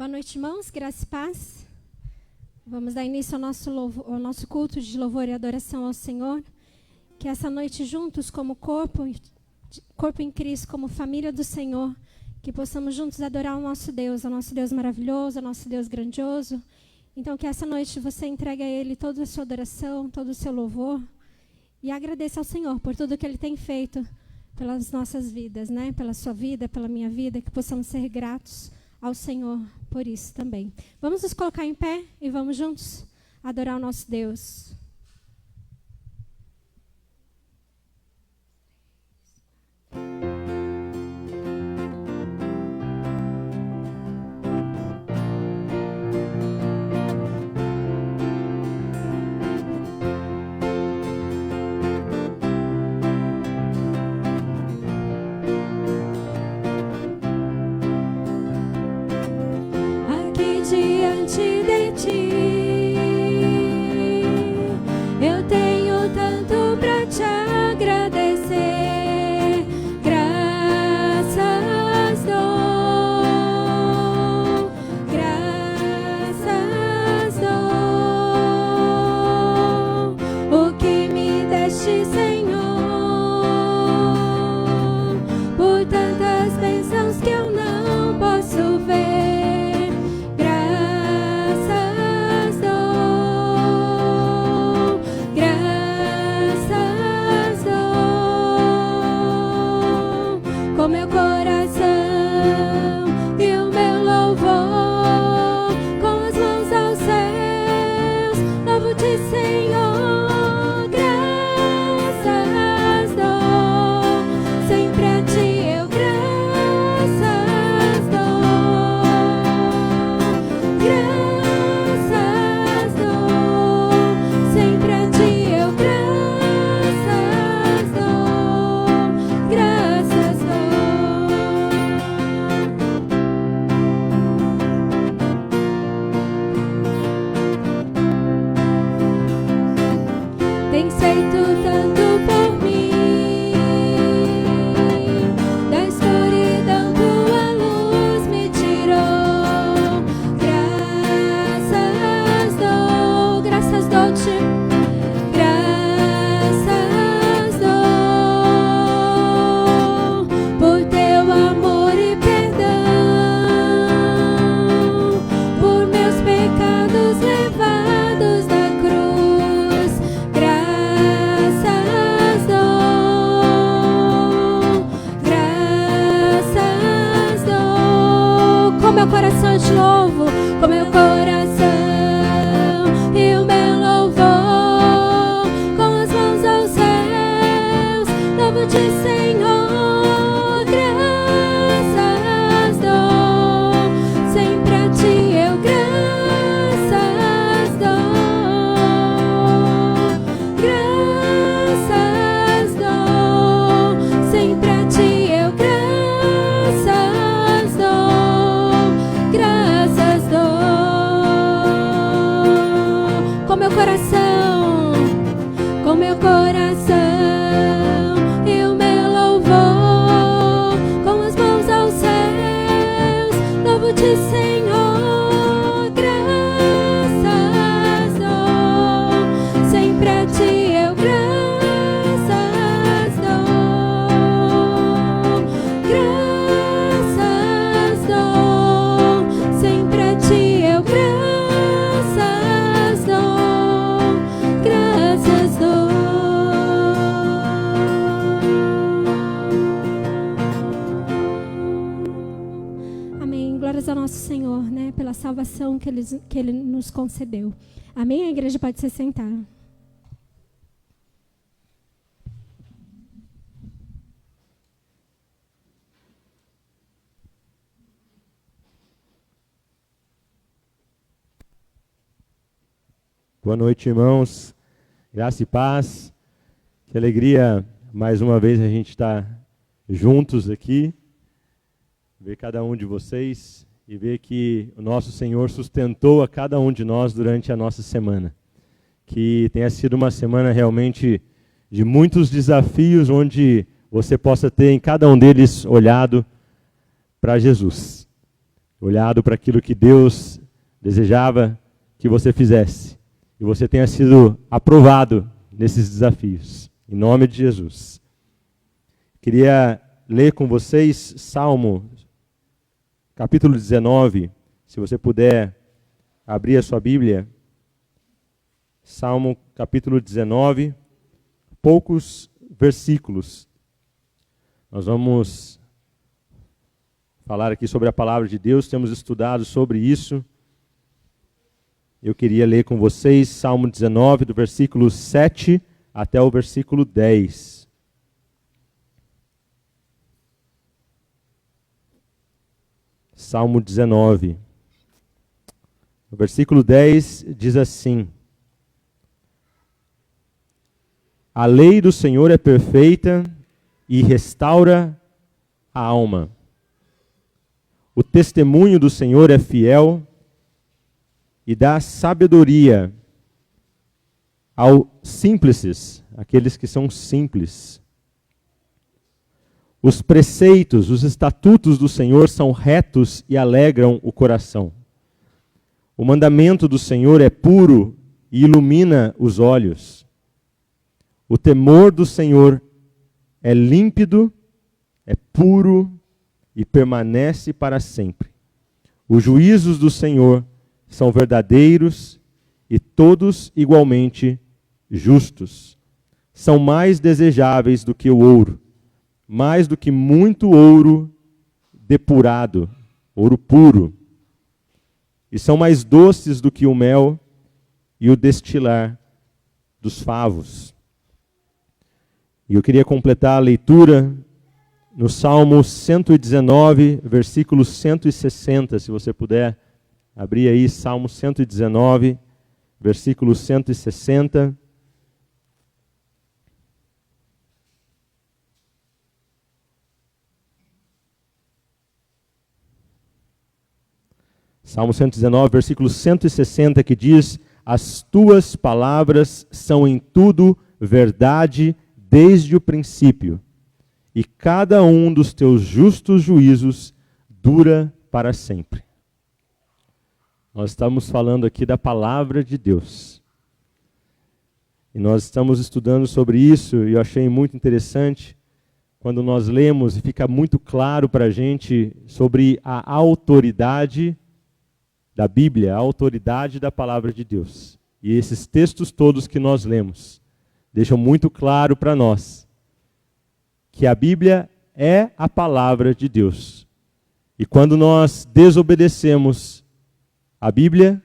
Boa noite, irmãos, graça e paz. Vamos dar início ao nosso culto de louvor e adoração ao Senhor. Que essa noite juntos, como corpo em Cristo, como família do Senhor, que possamos juntos adorar o nosso Deus maravilhoso, o nosso Deus grandioso. Então que essa noite você entregue a Ele toda a sua adoração, todo o seu louvor e agradeça ao Senhor por tudo que Ele tem feito pelas nossas vidas, né? Pela sua vida, pela minha vida, que possamos ser gratos ao Senhor por isso também. Vamos nos colocar em pé e vamos juntos adorar o nosso Deus. Diante de ti, eu tenho tanto pra te agradecer. Graças dou, graças dou, o que me deste, Senhor, por tantas bênçãos que eu não posso ver. Que Ele nos concedeu. Amém? A igreja pode se sentar. Boa noite, irmãos. Graça e paz. Que alegria, mais uma vez, a gente estar juntos aqui. Ver cada um de vocês e ver que o nosso Senhor sustentou a cada um de nós durante a nossa semana. Que tenha sido uma semana realmente de muitos desafios, onde você possa ter em cada um deles olhado para Jesus. olhado para aquilo que Deus desejava que você fizesse, e você tenha sido aprovado nesses desafios. Em nome de Jesus. Queria ler com vocês Salmo, capítulo 19, se você puder abrir a sua Bíblia. Salmo, capítulo 19, poucos versículos. Nós vamos falar aqui sobre a palavra de Deus, temos estudado sobre isso. Eu queria ler com vocês Salmo 19, do versículo 7 até o versículo 10. Salmo 19. O versículo 10 diz assim: A lei do Senhor é perfeita e restaura a alma. O testemunho do Senhor é fiel e dá sabedoria aos simples, aqueles que são simples. Os preceitos, os estatutos do Senhor são retos e alegram o coração. O mandamento do Senhor é puro e ilumina os olhos. O temor do Senhor é límpido, é puro e permanece para sempre. Os juízos do Senhor são verdadeiros e todos igualmente justos. São mais desejáveis do que o ouro, mais do que muito ouro depurado, ouro puro. E são mais doces do que o mel e o destilar dos favos. E eu queria completar a leitura no Salmo 119, versículo 160, se você puder abrir aí, Salmo 119, versículo 160. Salmo 119, versículo 160, que diz: As tuas palavras são em tudo verdade desde o princípio, e cada um dos teus justos juízos dura para sempre. Nós estamos falando aqui da palavra de Deus. E nós estamos estudando sobre isso, e eu achei muito interessante quando nós lemos, e fica muito claro para a gente sobre a autoridade da Bíblia, a autoridade da palavra de Deus. E esses textos todos que nós lemos deixam muito claro para nós que a Bíblia é a palavra de Deus. E quando nós desobedecemos a Bíblia,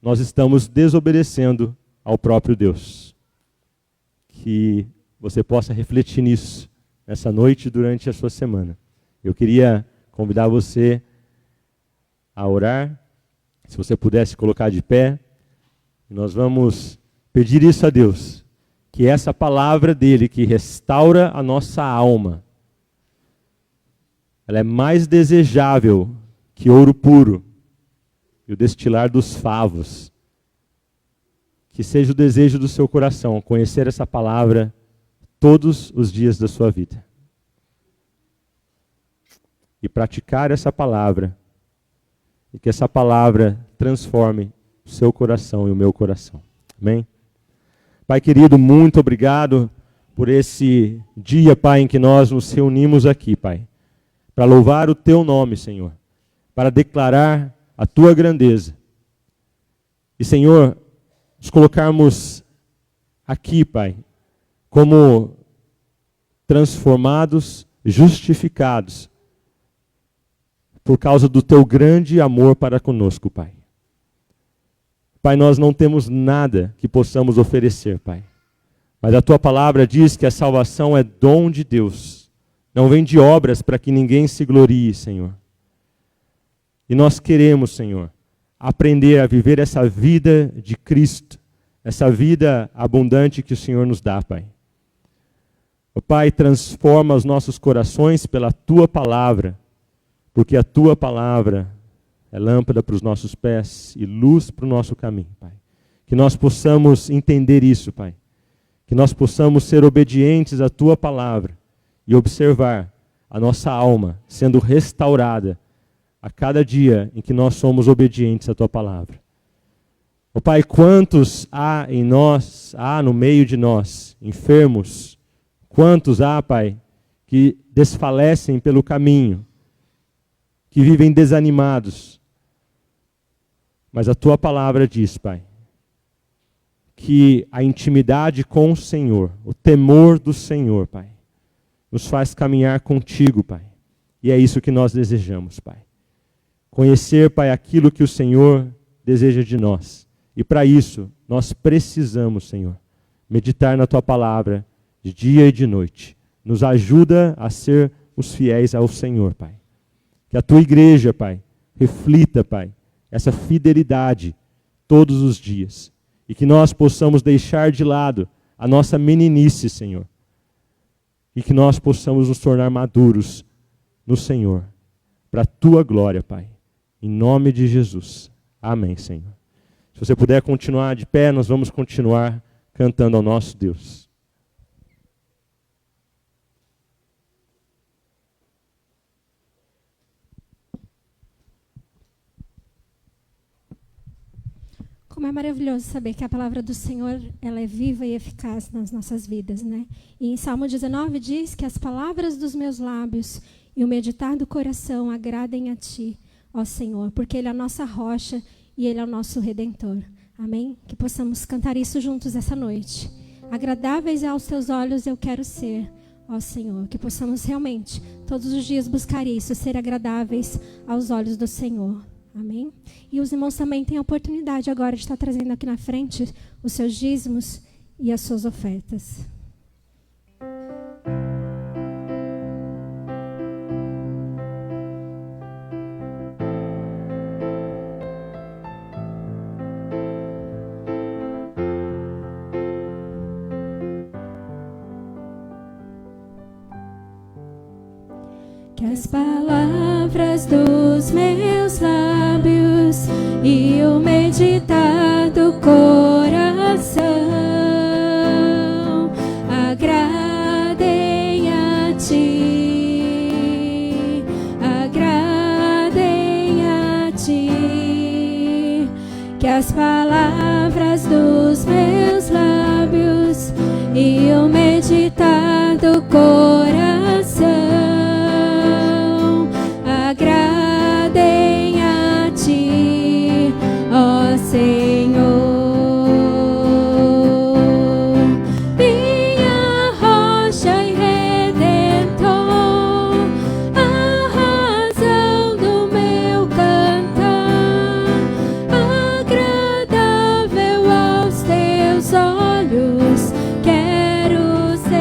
nós estamos desobedecendo ao próprio Deus. Que você possa refletir nisso nessa noite durante a sua semana. Eu queria convidar você a orar. Se você pudesse colocar de pé, nós vamos pedir isso a Deus, que essa palavra dele, que restaura a nossa alma, ela é mais desejável que ouro puro e o destilar dos favos. Que seja o desejo do seu coração conhecer essa palavra todos os dias da sua vida e praticar essa palavra, e que essa palavra transforme o seu coração e o meu coração. Amém? Pai querido, muito obrigado por esse dia, Pai, em que nós nos reunimos aqui, Pai, para louvar o Teu nome, Senhor, para declarar a Tua grandeza. E, Senhor, nos colocarmos aqui, Pai, como transformados, justificados, por causa do Teu grande amor para conosco, Pai. Pai, nós não temos nada que possamos oferecer, Pai. Mas a Tua palavra diz que a salvação é dom de Deus. Não vem de obras para que ninguém se glorie, Senhor. E nós queremos, Senhor, aprender a viver essa vida de Cristo, essa vida abundante que o Senhor nos dá, Pai. O Pai, transforma os nossos corações pela Tua palavra, porque a Tua palavra é lâmpada para os nossos pés e luz para o nosso caminho, Pai. Que nós possamos entender isso, Pai. Que nós possamos ser obedientes à Tua palavra e observar a nossa alma sendo restaurada a cada dia em que nós somos obedientes à Tua palavra. Ó Pai, quantos há em nós, há no meio de nós, enfermos? Quantos há, Pai, que desfalecem pelo caminho, que vivem desanimados? Mas a Tua palavra diz, Pai, que a intimidade com o Senhor, o temor do Senhor, Pai, nos faz caminhar contigo, Pai. E é isso que nós desejamos, Pai. Conhecer, Pai, aquilo que o Senhor deseja de nós. E para isso, nós precisamos, Senhor, meditar na Tua palavra de dia e de noite. Nos ajuda a ser os fiéis ao Senhor, Pai. Que a Tua igreja, Pai, reflita, Pai, essa fidelidade todos os dias. E que nós possamos deixar de lado a nossa meninice, Senhor. E que nós possamos nos tornar maduros no Senhor. Para a Tua glória, Pai. Em nome de Jesus. Amém, Senhor. Se você puder continuar de pé, nós vamos continuar cantando ao nosso Deus. Como é maravilhoso saber que a palavra do Senhor, ela é viva e eficaz nas nossas vidas, né? E em Salmo 19 diz que as palavras dos meus lábios e o meditar do coração agradem a Ti, ó Senhor, porque Ele é a nossa rocha e Ele é o nosso Redentor. Amém? Que possamos cantar isso juntos essa noite. Agradáveis aos Teus olhos eu quero ser, ó Senhor. Que possamos realmente, todos os dias, buscar isso, ser agradáveis aos olhos do Senhor. Amém? E os irmãos também têm a oportunidade agora de estar trazendo aqui na frente os seus dízimos e as suas ofertas. Que as palavras dos meus lábios e o meditar do coração agradem a Ti, agradem a Ti. Que as palavras dos meus lábios e o meditar do coração agradem a Ti, ó Senhor. Minha rocha e redentor, a razão do meu cantar, agradável aos Teus olhos quero ser.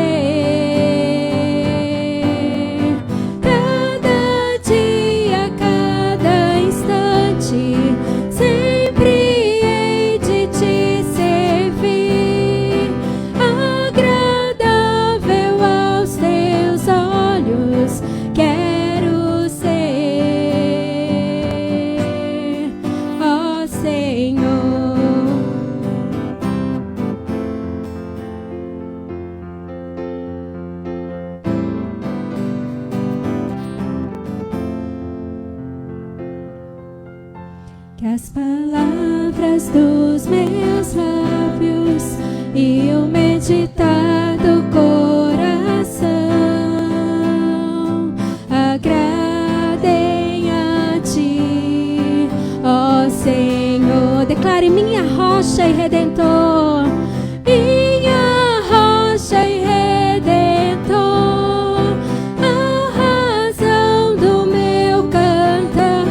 Que as palavras dos meus lábios e o meditar do coração agradem a Ti, ó Senhor. Declare: minha rocha e redentor, minha rocha e redentor, a razão do meu cantar,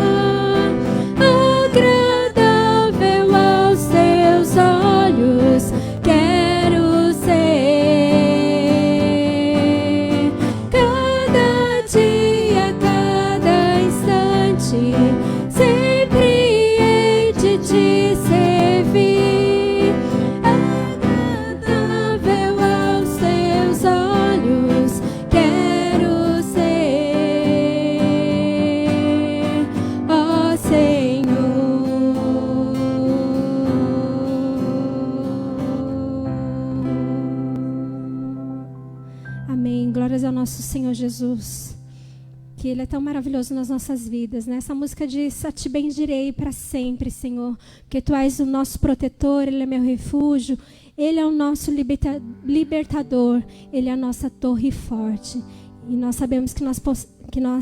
agradável aos Teus olhos quero ser. Cada dia, cada instante, sempre hei de Te servir, agradável aos Teus olhos quero ser, ó Senhor. Amém. Glórias ao nosso Senhor Jesus. que Ele é tão maravilhoso nas nossas vidas, né? Essa música diz: a Ti bendirei para sempre, Senhor, porque Tu és o nosso protetor, Ele é meu refúgio, Ele é o nosso libertador, Ele é a nossa torre forte. E nós sabemos que nós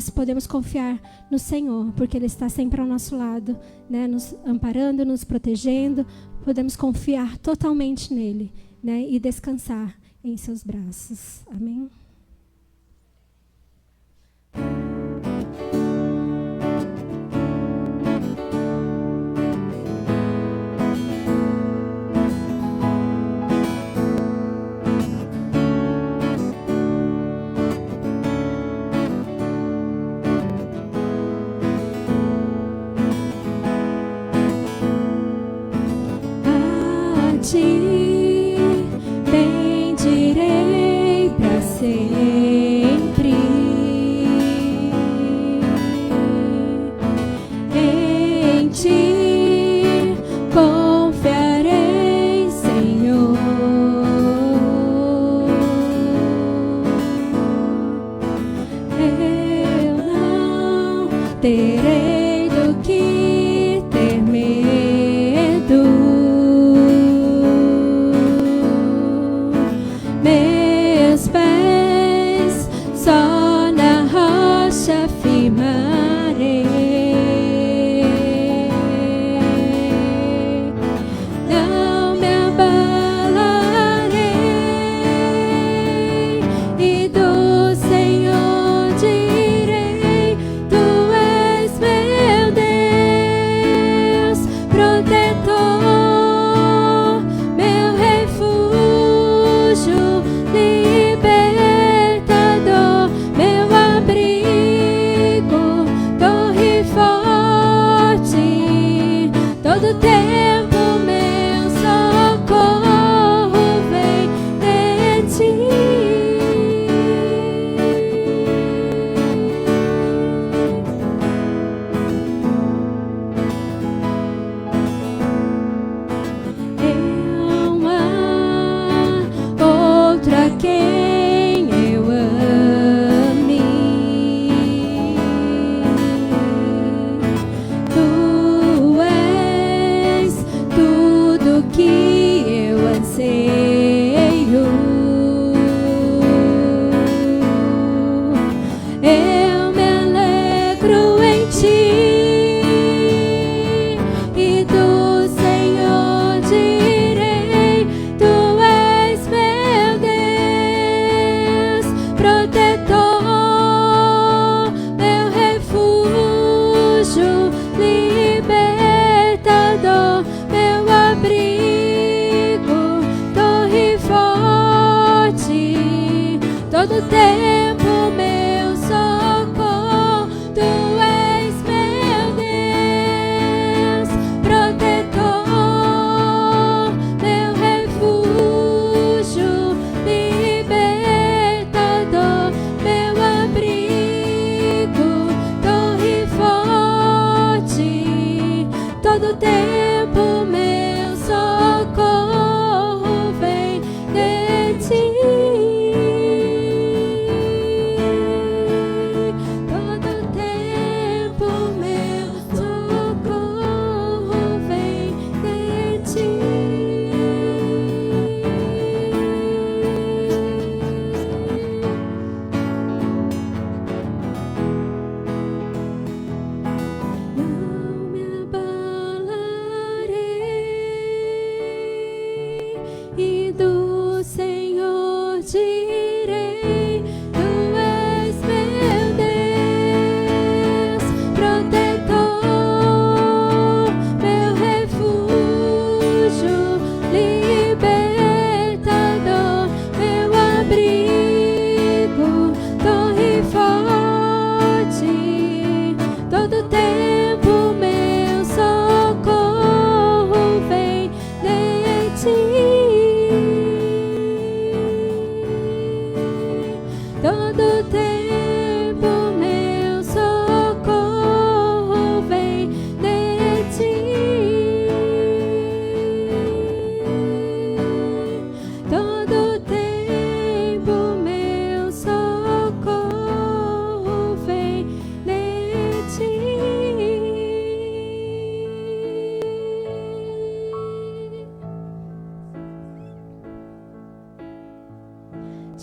podemos confiar no Senhor, porque Ele está sempre ao nosso lado, né? Nos amparando, nos protegendo. Podemos confiar totalmente nele, né? E descansar em seus braços. Amém? Bendirei para sempre. Em Ti confiarei, Senhor. Eu não terei do que ter medo. Meus pés só na rocha firmarei. Não me abalarei e do Senhor direi: Tu és meu Deus, protetor, meu refúgio, libertador, meu abrigo, torre forte. Todo tempo meu socorro vem de Ti. Não há outro a quem eu ame. Tu és tudo que eu anseio. Eu me alegro em Ti e do Senhor direi: Tu és meu Deus, protetor, meu refúgio, libertador, meu abrigo, torre forte. Todo tempo meu socorro, Tu és meu Deus, protetor, meu refúgio, libertador, meu abrigo, torre forte. Todo tempo meu socorro vem de Ti. Todo tempo meu socorro vem de Ti. Não me abalarei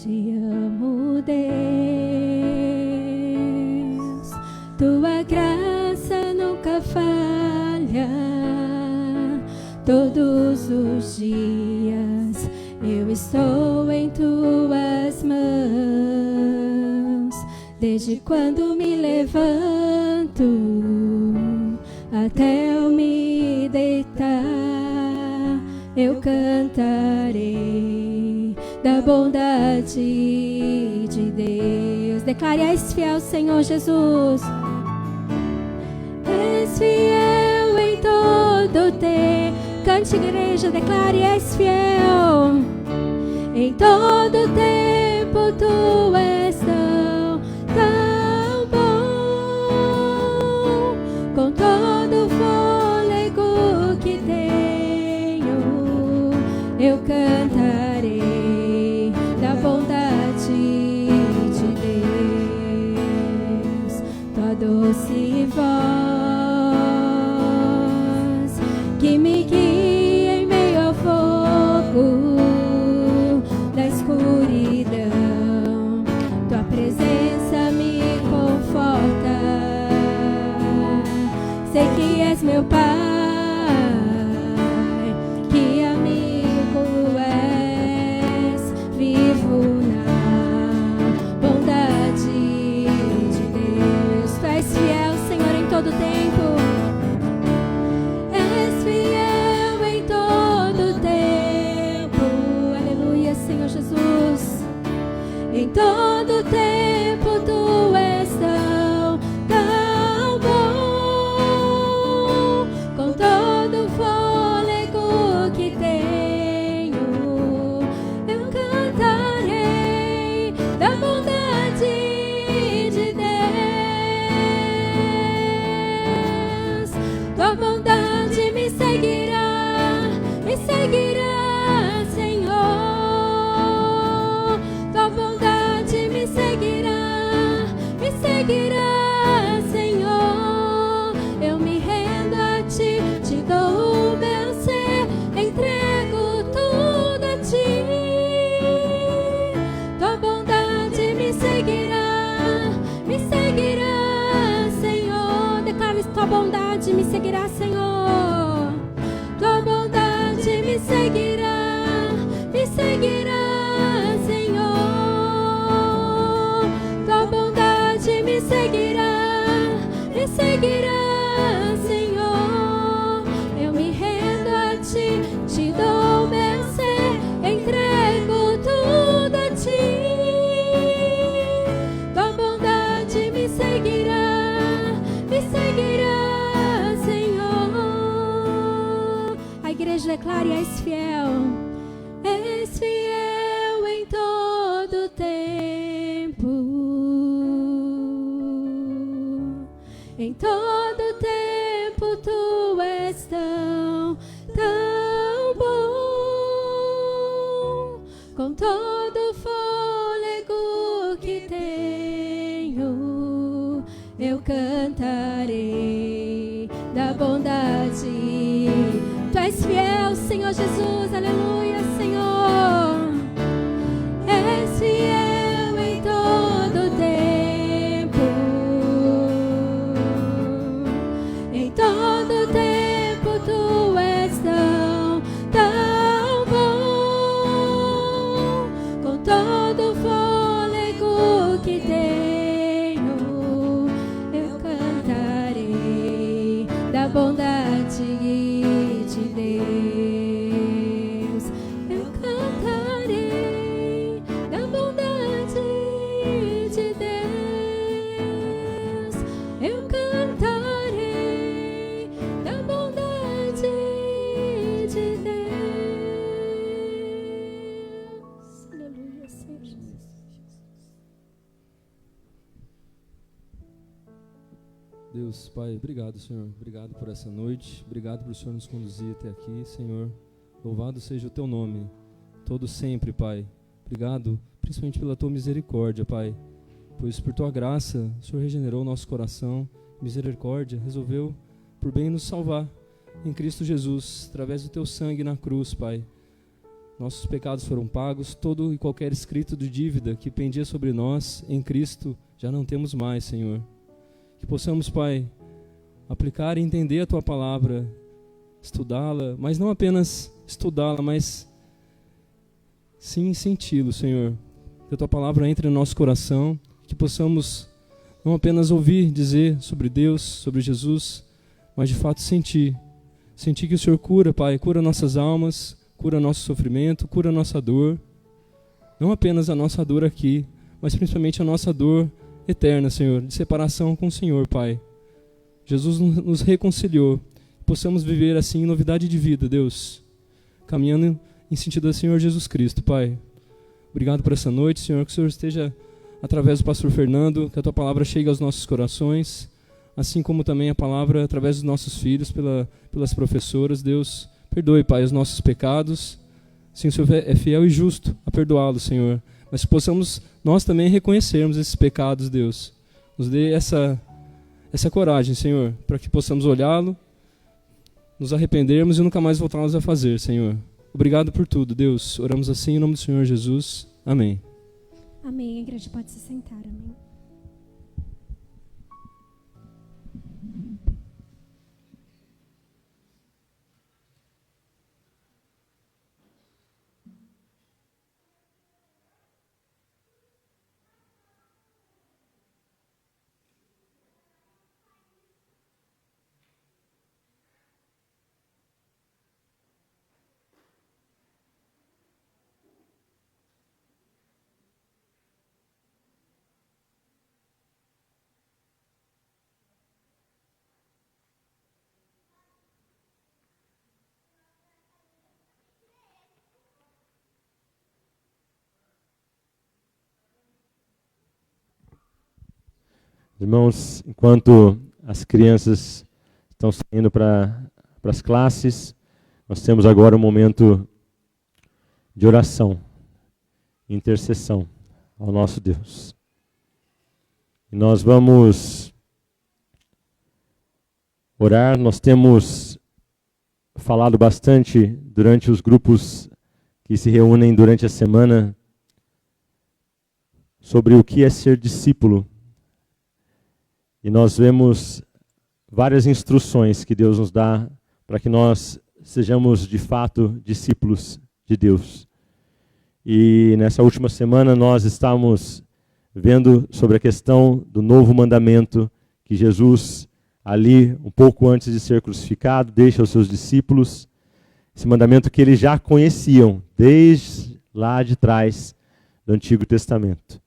Te amo, Deus, tua graça nunca falha. Todos os dias eu estou em tuas mãos. Desde quando me levanto até eu me deitar, eu cantarei da bondade de Deus. Declare: és fiel, Senhor Jesus. És fiel em todo tempo. Cante, igreja, declare: és fiel em todo tempo. Tu és tão, tão bom. Com todo o fôlego que tenho, eu cantarei da bondade de Deus. Tua doce voz que me guia em meio ao fogo da escuridão. Tua presença me conforta. Sei que és meu Pai, que amigo és. Vivo na bondade de Deus. Tu és fiel, Senhor, em todo tempo. És fiel em todo tempo. Aleluia, Senhor Jesus. Em todo tempo tu és tão, tão bom. Com todo o fôlego que tenho, eu cantarei da bondade de Deus. Tua bondade me seguirá, Senhor. Tua bondade me seguirá, Senhor. Eu me rendo a ti, te dou o meu ser, entrego tudo a ti. Tua bondade me seguirá, Senhor. Declare: tua bondade me seguirá, Senhor. Tua bondade me seguirá, Senhor. Tua bondade me seguirá, Senhor. Eu me rendo a ti, te dou o meu ser, entrego tudo a ti. Tua bondade me seguirá, Senhor. A igreja declare: és fiel. És fiel em todo tempo. Em todo tempo tu és tão, tão bom. Com todo o fôlego que tenho, eu cantarei da bondade. Tu és fiel, Senhor Jesus. Aleluia, Senhor. És fiel em todo tempo. Em todo tempo tu és tão, tão bom. Com todo o fôlego que tenho, eu cantarei da bondade de Deus. Eu cantarei da bondade de Deus. Eu cantarei da bondade de Deus. Aleluia, Senhor Jesus. Deus, Pai, obrigado, Senhor. Obrigado por essa noite. Obrigado por o Senhor nos conduzir até aqui, Senhor. Louvado seja o Teu nome, todo sempre, Pai. Obrigado, principalmente pela Tua misericórdia, Pai. Pois por Tua graça, o Senhor regenerou o nosso coração. Misericórdia, resolveu por bem nos salvar em Cristo Jesus, através do Teu sangue na cruz, Pai. nossos pecados foram pagos, todo e qualquer escrito de dívida que pendia sobre nós, em Cristo, já não temos mais, Senhor. Que possamos, Pai, aplicar e entender a Tua palavra, estudá-la, mas não apenas estudá-la, mas sim senti-lo, Senhor. Que a Tua palavra entre no nosso coração, que possamos não apenas ouvir dizer sobre Deus, sobre Jesus, mas de fato sentir que o Senhor cura, Pai, cura nossas almas, cura nosso sofrimento, cura nossa dor. Não apenas a nossa dor aqui, mas principalmente a nossa dor eterna, Senhor, de separação com o Senhor, Pai. Jesus nos reconciliou. Possamos viver assim em novidade de vida, Deus, caminhando em sentido do Senhor Jesus Cristo, Pai. Obrigado por essa noite, Senhor, que o Senhor esteja através do pastor Fernando, que a Tua palavra chegue aos nossos corações, assim como também a palavra através dos nossos filhos, pelas professoras. Deus, perdoe, Pai, os nossos pecados. Sim, o Senhor é fiel e justo a perdoá-los, Senhor. Mas que possamos nós também reconhecermos esses pecados, Deus. Nos dê essa coragem, Senhor, para que possamos olhá-lo, nos arrependermos e nunca mais voltarmos a fazer, Senhor. Obrigado por tudo, Deus. Oramos assim em nome do Senhor Jesus. Amém. Amém. A igreja pode se sentar. Amém. Irmãos, enquanto as crianças estão saindo para as classes, nós temos agora um momento de oração, intercessão ao nosso Deus. E nós vamos orar. Nós temos falado bastante durante os grupos que se reúnem durante a semana sobre o que é ser discípulo. E nós vemos várias instruções que Deus nos dá para que nós sejamos de fato discípulos de Deus. E nessa última semana nós estamos vendo sobre a questão do novo mandamento que Jesus, ali um pouco antes de ser crucificado, deixa aos seus discípulos. Esse mandamento que eles já conheciam desde lá de trás do Antigo Testamento.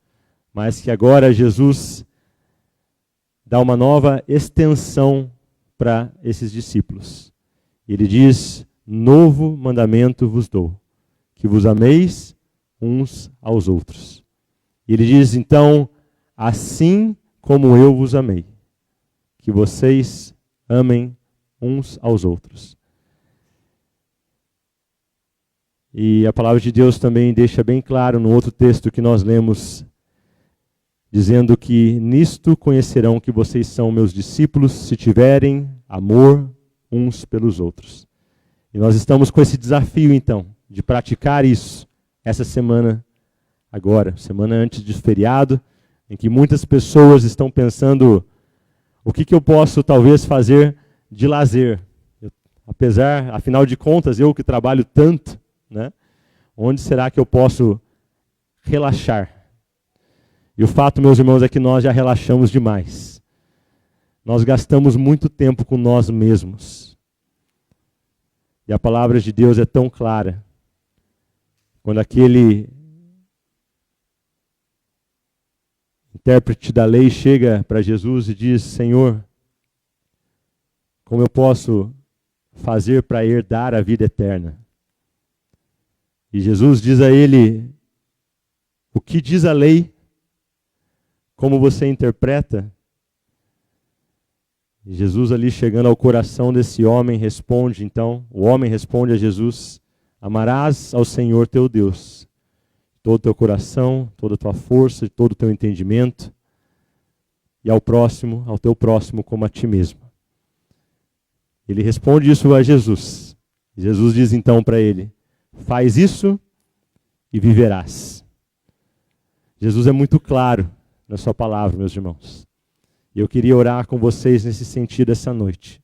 Mas que agora Jesus dá uma nova extensão para esses discípulos. Ele diz: novo mandamento vos dou, que vos ameis uns aos outros. E ele diz então: assim como eu vos amei, que vocês amem uns aos outros. E a palavra de Deus também deixa bem claro no outro texto que nós lemos, dizendo que nisto conhecerão que vocês são meus discípulos, se tiverem amor uns pelos outros. E nós estamos com esse desafio, então, de praticar isso essa semana agora, semana antes do feriado, em que muitas pessoas estão pensando o que eu posso talvez fazer de lazer. Afinal de contas, eu que trabalho tanto, né? Onde será que eu posso relaxar? E o fato, meus irmãos, é que nós já relaxamos demais. Nós gastamos muito tempo com nós mesmos. E a palavra de Deus é tão clara. Quando aquele intérprete da lei chega para Jesus e diz: Senhor, como eu posso fazer para herdar a vida eterna? E Jesus diz a ele: o que diz a lei? Como você interpreta? E Jesus ali chegando ao coração desse homem responde, então, o homem responde a Jesus: amarás ao Senhor teu Deus, todo o teu coração, toda a tua força, todo o teu entendimento, e ao teu próximo como a ti mesmo. Ele responde isso a Jesus. Jesus diz então para ele: Faz isso e viverás. Jesus é muito claro na sua palavra, meus irmãos. E eu queria orar com vocês nesse sentido essa noite.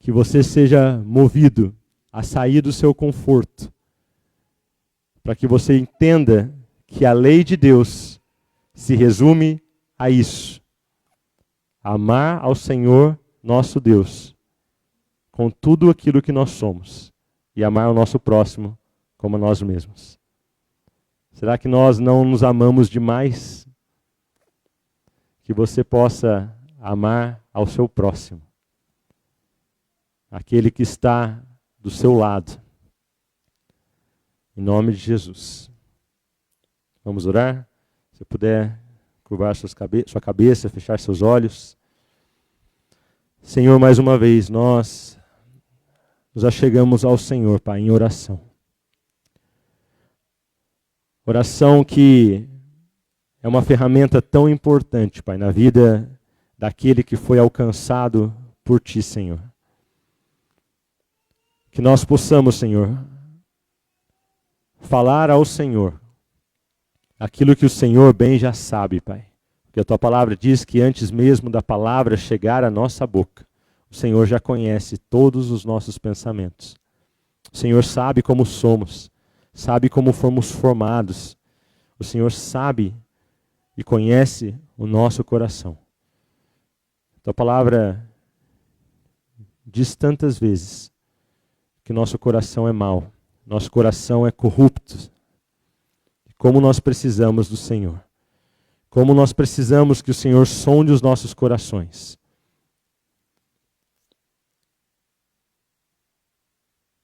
Que você seja movido a sair do seu conforto, para que você entenda que a lei de Deus se resume a isso: amar ao Senhor nosso Deus com tudo aquilo que nós somos e amar o nosso próximo como a nós mesmos. Será que nós não nos amamos demais? Que você possa amar ao seu próximo, aquele que está do seu lado. Em nome de Jesus. Vamos orar? Se puder curvar sua cabeça, fechar seus olhos. Senhor, mais uma vez, nós nos achegamos ao Senhor, Pai, em oração. Oração que é uma ferramenta tão importante, Pai, na vida daquele que foi alcançado por Ti, Senhor. Que nós possamos, Senhor, falar ao Senhor aquilo que o Senhor bem já sabe, Pai. Porque a Tua palavra diz que antes mesmo da palavra chegar à nossa boca, o Senhor já conhece todos os nossos pensamentos. O Senhor sabe como somos, sabe como fomos formados. O Senhor sabe e conhece o nosso coração. A Tua palavra diz tantas vezes que nosso coração é mau, nosso coração é corrupto. Como nós precisamos do Senhor. Como nós precisamos que o Senhor sonde os nossos corações.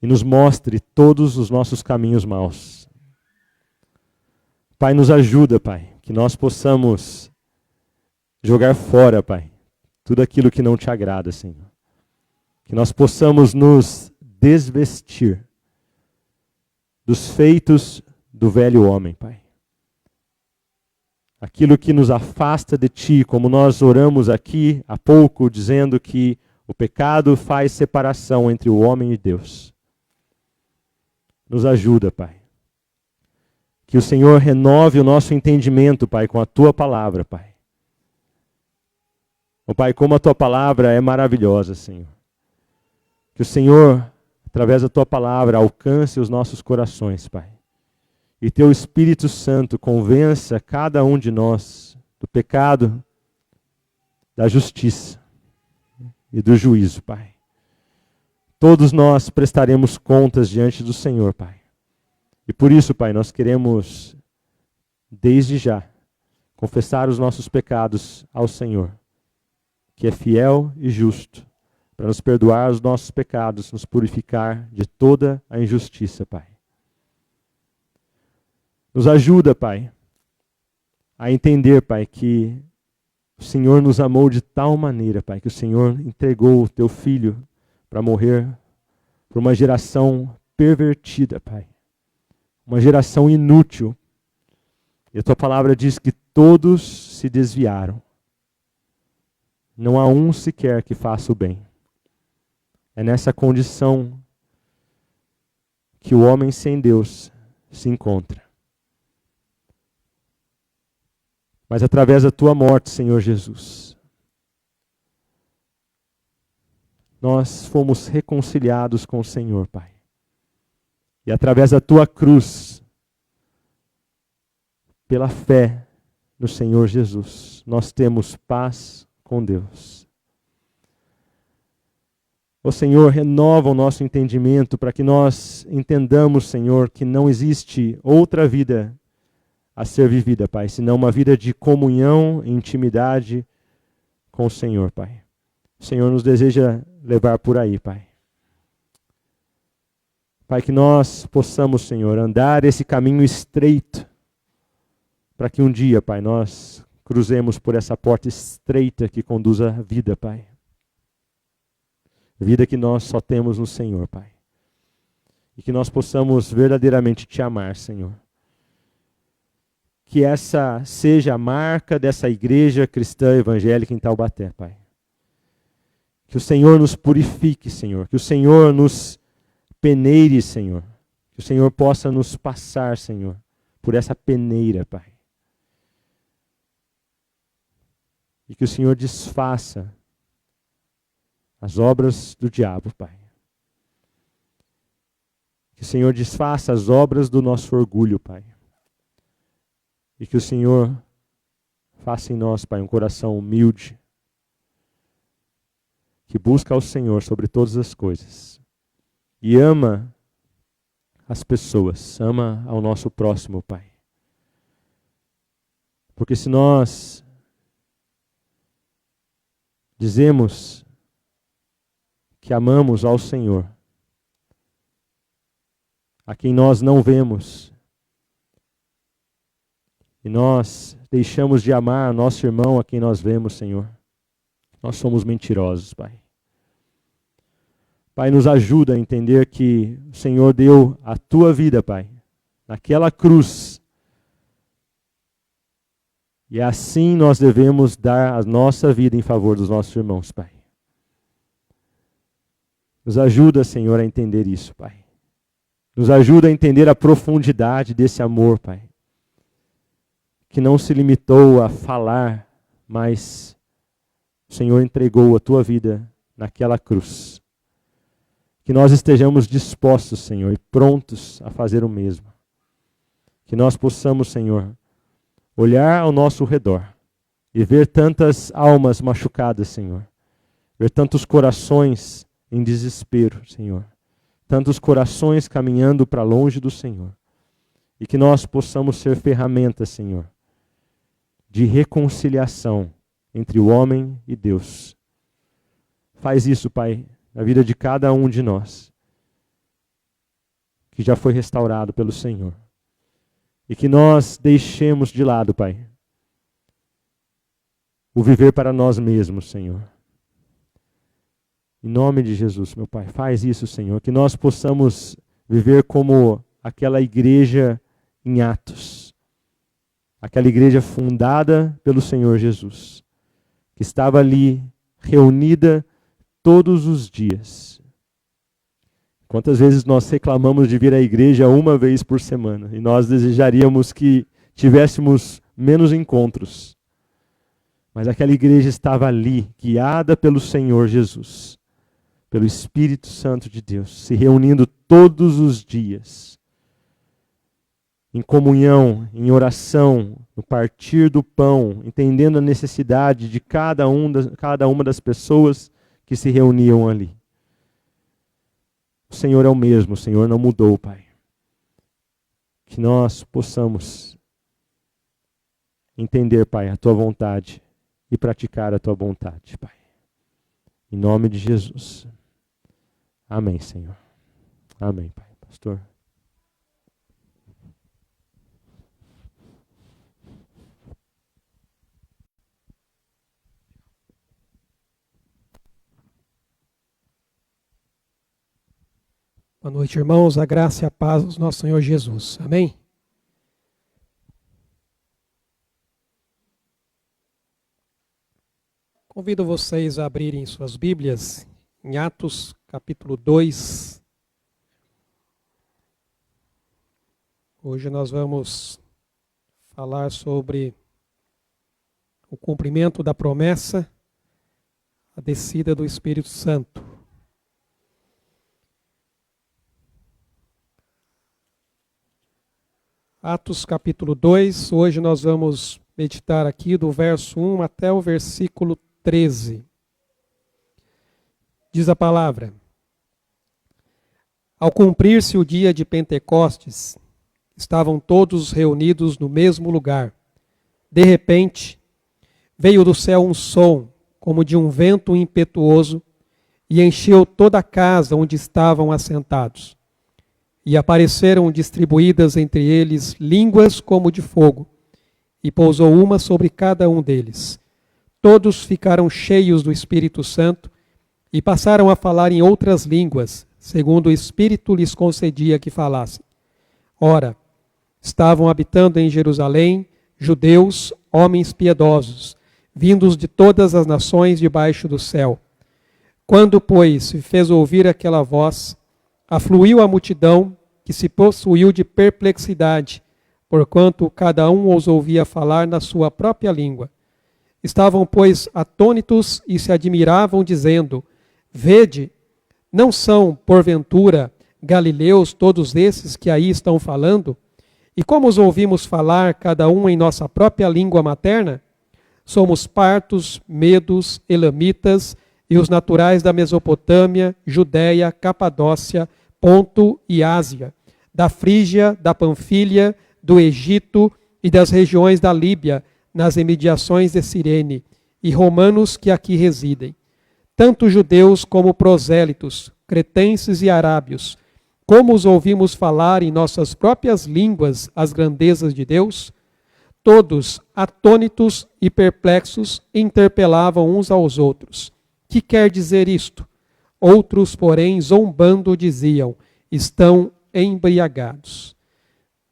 E nos mostre todos os nossos caminhos maus. Pai, nos ajuda, Pai, que nós possamos jogar fora, Pai, tudo aquilo que não Te agrada, Senhor. Que nós possamos nos desvestir dos feitos do velho homem, Pai. Aquilo que nos afasta de Ti, como nós oramos aqui há pouco, dizendo que o pecado faz separação entre o homem e Deus. Nos ajuda, Pai. Que o Senhor renove o nosso entendimento, Pai, com a Tua palavra, Pai. Oh, Pai, como a Tua palavra é maravilhosa, Senhor. Que o Senhor, através da Tua palavra, alcance os nossos corações, Pai. E Teu Espírito Santo convença cada um de nós do pecado, da justiça e do juízo, Pai. Todos nós prestaremos contas diante do Senhor, Pai. E por isso, Pai, nós queremos, desde já, confessar os nossos pecados ao Senhor, que é fiel e justo, para nos perdoar os nossos pecados, nos purificar de toda a injustiça, Pai. Nos ajuda, Pai, a entender, Pai, que o Senhor nos amou de tal maneira, Pai, que o Senhor entregou o Teu Filho para morrer por uma geração pervertida, Pai. Uma geração inútil. E a Tua palavra diz que todos se desviaram. Não há um sequer que faça o bem. É nessa condição que o homem sem Deus se encontra. Mas através da Tua morte, Senhor Jesus, nós fomos reconciliados com o Senhor, Pai. E através da Tua cruz, pela fé no Senhor Jesus, nós temos paz com Deus. Ó Senhor, renova o nosso entendimento para que nós entendamos, Senhor, que não existe outra vida a ser vivida, Pai, senão uma vida de comunhão e intimidade com o Senhor, Pai. O Senhor nos deseja levar por aí, Pai. Pai, que nós possamos, Senhor, andar esse caminho estreito, para que um dia, Pai, nós cruzemos por essa porta estreita que conduz à vida, Pai. Vida que nós só temos no Senhor, Pai. E que nós possamos verdadeiramente Te amar, Senhor. Que essa seja a marca dessa igreja cristã evangélica em Taubaté, Pai. Que o Senhor nos purifique, Senhor. Que o Senhor nos peneire, Senhor. Que o Senhor possa nos passar, Senhor, por essa peneira, Pai. E que o Senhor desfaça as obras do diabo, Pai. Que o Senhor desfaça as obras do nosso orgulho, Pai. E que o Senhor faça em nós, Pai, um coração humilde, que busca ao Senhor sobre todas as coisas e ama as pessoas, ama ao nosso próximo, Pai. Porque se nós dizemos que amamos ao Senhor, a quem nós não vemos, e nós deixamos de amar nosso irmão a quem nós vemos, Senhor, nós somos mentirosos, Pai. Pai, nos ajuda a entender que o Senhor deu a tua vida, Pai, naquela cruz. E assim nós devemos dar a nossa vida em favor dos nossos irmãos, Pai. Nos ajuda, Senhor, a entender isso, Pai. Nos ajuda a entender a profundidade desse amor, Pai. Que não se limitou a falar, mas o Senhor entregou a tua vida naquela cruz. Que nós estejamos dispostos, Senhor, e prontos a fazer o mesmo. Que nós possamos, Senhor, olhar ao nosso redor e ver tantas almas machucadas, Senhor. Ver tantos corações em desespero, Senhor. Tantos corações caminhando para longe do Senhor. E que nós possamos ser ferramentas, Senhor, de reconciliação entre o homem e Deus. Faz isso, Pai, na vida de cada um de nós, que já foi restaurado pelo Senhor. E que nós deixemos de lado, Pai, o viver para nós mesmos, Senhor. Em nome de Jesus, meu Pai, faz isso, Senhor, que nós possamos viver como aquela igreja em Atos. Aquela igreja fundada pelo Senhor Jesus, que estava ali reunida todos os dias. Quantas vezes nós reclamamos de vir à igreja uma vez por semana e nós desejaríamos que tivéssemos menos encontros. Mas aquela igreja estava ali, guiada pelo Senhor Jesus, pelo Espírito Santo de Deus, se reunindo todos os dias, em comunhão, em oração, no partir do pão, entendendo a necessidade de cada uma das pessoas que se reuniam ali. O Senhor é o mesmo, o Senhor não mudou, Pai. Que nós possamos entender, Pai, a tua vontade e praticar a tua vontade, Pai. Em nome de Jesus. Amém, Senhor. Amém, Pai. Pastor. Boa noite, irmãos. A graça e a paz do nosso Senhor Jesus. Amém? Convido vocês a abrirem suas Bíblias em Atos, capítulo 2. Hoje nós vamos falar sobre o cumprimento da promessa, a descida do Espírito Santo. Atos capítulo 2, hoje nós vamos meditar aqui do verso 1 até o versículo 13. Diz a palavra: Ao cumprir-se o dia de Pentecostes, estavam todos reunidos no mesmo lugar. De repente, veio do céu um som, como de um vento impetuoso, e encheu toda a casa onde estavam assentados. E apareceram distribuídas entre eles línguas como de fogo, e pousou uma sobre cada um deles. Todos ficaram cheios do Espírito Santo e passaram a falar em outras línguas, segundo o Espírito lhes concedia que falassem. Ora, estavam habitando em Jerusalém judeus, homens piedosos, vindos de todas as nações debaixo do céu. Quando, pois, se fez ouvir aquela voz, afluiu a multidão que se possuiu de perplexidade, porquanto cada um os ouvia falar na sua própria língua. Estavam, pois, atônitos e se admiravam, dizendo: Vede, não são, porventura, galileus todos esses que aí estão falando? E como os ouvimos falar, cada um em nossa própria língua materna? Somos partos, medos, elamitas e os naturais da Mesopotâmia, Judéia, Capadócia, Ponto e Ásia, da Frígia, da Panfilha, do Egito e das regiões da Líbia, nas imediações de Cirene, e romanos que aqui residem, tanto judeus como prosélitos, cretenses e arábios. Como os ouvimos falar em nossas próprias línguas as grandezas de Deus? Todos, atônitos e perplexos, interpelavam uns aos outros. Que quer dizer isto? Outros, porém, zombando, diziam: estão embriagados.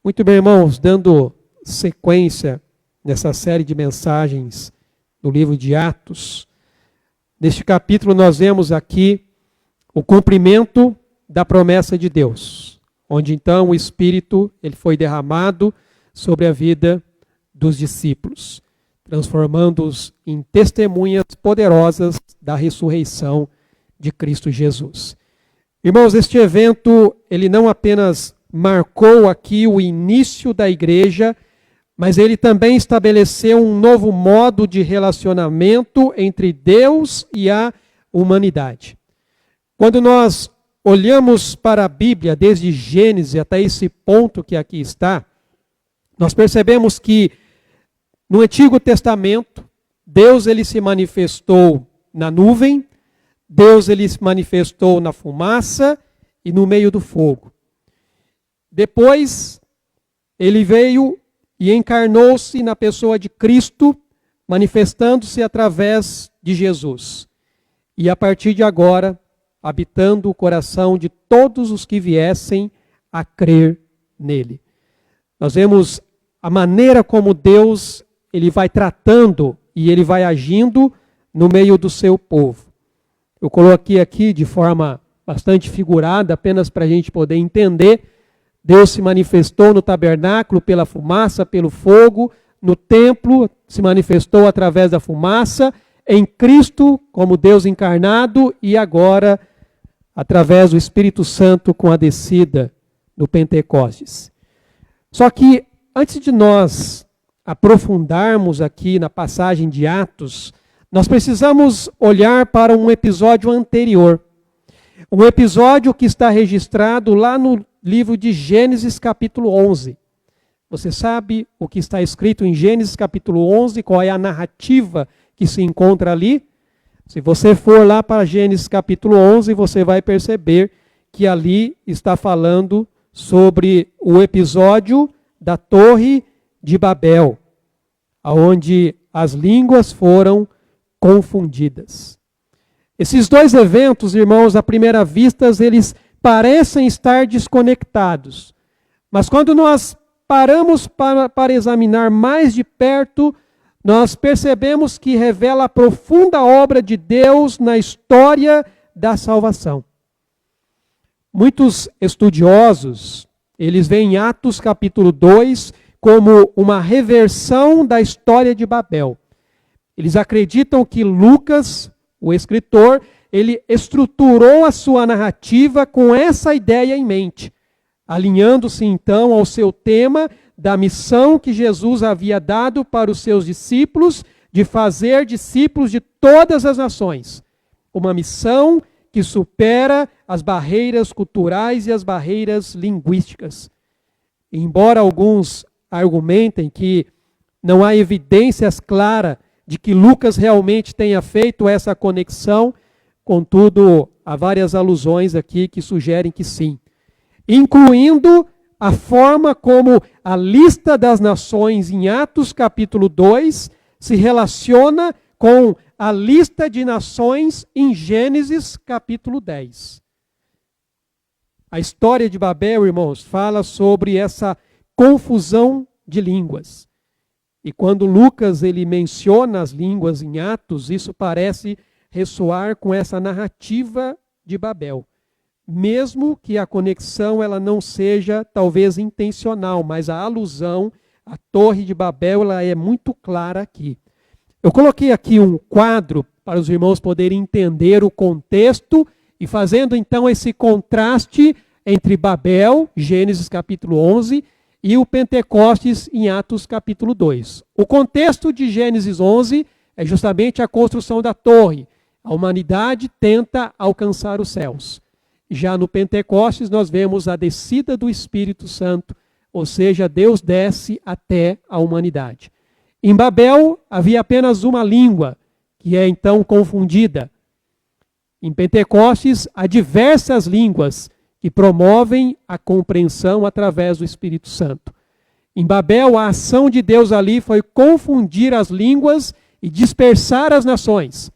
Muito bem, irmãos, dando sequência nessa série de mensagens do livro de Atos, neste capítulo nós vemos aqui o cumprimento da promessa de Deus, onde então o Espírito ele foi derramado sobre a vida dos discípulos, transformando-os em testemunhas poderosas da ressurreição de Cristo Jesus. Irmãos, este evento, ele não apenas marcou aqui o início da igreja, mas ele também estabeleceu um novo modo de relacionamento entre Deus e a humanidade. Quando nós olhamos para a Bíblia, desde Gênesis até esse ponto que aqui está, nós percebemos que no Antigo Testamento, Deus ele se manifestou na nuvem, Deus ele se manifestou na fumaça e no meio do fogo. Depois, ele veio e encarnou-se na pessoa de Cristo, manifestando-se através de Jesus. E a partir de agora, habitando o coração de todos os que viessem a crer nele. Nós vemos a maneira como Deus ele vai tratando e ele vai agindo no meio do seu povo. Eu coloquei aqui de forma bastante figurada, apenas para a gente poder entender. Deus se manifestou no tabernáculo pela fumaça, pelo fogo, no templo se manifestou através da fumaça, em Cristo como Deus encarnado e agora através do Espírito Santo com a descida do Pentecostes. Só que antes de nós aprofundarmos aqui na passagem de Atos, nós precisamos olhar para um episódio anterior. Um episódio que está registrado lá no livro de Gênesis capítulo 11. Você sabe o que está escrito em Gênesis capítulo 11, qual é a narrativa que se encontra ali? Se você for lá para Gênesis capítulo 11, você vai perceber que ali está falando sobre o episódio da Torre de Babel, onde as línguas foram confundidas. Esses dois eventos, irmãos, à primeira vista, eles parecem estar desconectados. Mas quando nós paramos para examinar mais de perto, nós percebemos que revela a profunda obra de Deus na história da salvação. Muitos estudiosos, eles veem Atos capítulo 2 como uma reversão da história de Babel. Eles acreditam que Lucas, o escritor, ele estruturou a sua narrativa com essa ideia em mente, alinhando-se então ao seu tema da missão que Jesus havia dado para os seus discípulos, de fazer discípulos de todas as nações. Uma missão que supera as barreiras culturais e as barreiras linguísticas. Embora alguns argumentem que não há evidências claras de que Lucas realmente tenha feito essa conexão, contudo, há várias alusões aqui que sugerem que sim, incluindo a forma como a lista das nações em Atos capítulo 2 se relaciona com a lista de nações em Gênesis capítulo 10. A história de Babel, irmãos, fala sobre essa confusão de línguas. E quando Lucas ele menciona as línguas em Atos, isso parece ressoar com essa narrativa de Babel. mesmo que a conexão ela não seja talvez intencional, mas a alusão à Torre de Babel ela é muito clara aqui. Eu coloquei aqui um quadro para os irmãos poderem entender o contexto e fazendo então esse contraste entre Babel, Gênesis capítulo 11, e o Pentecostes em Atos capítulo 2. O contexto de Gênesis 11 é justamente a construção da torre. A humanidade tenta alcançar os céus. Já no Pentecostes nós vemos a descida do Espírito Santo, ou seja, Deus desce até a humanidade. Em Babel havia apenas uma língua, que é então confundida. Em Pentecostes há diversas línguas que promovem a compreensão através do Espírito Santo. Em Babel, a ação de Deus ali foi confundir as línguas e dispersar as nações.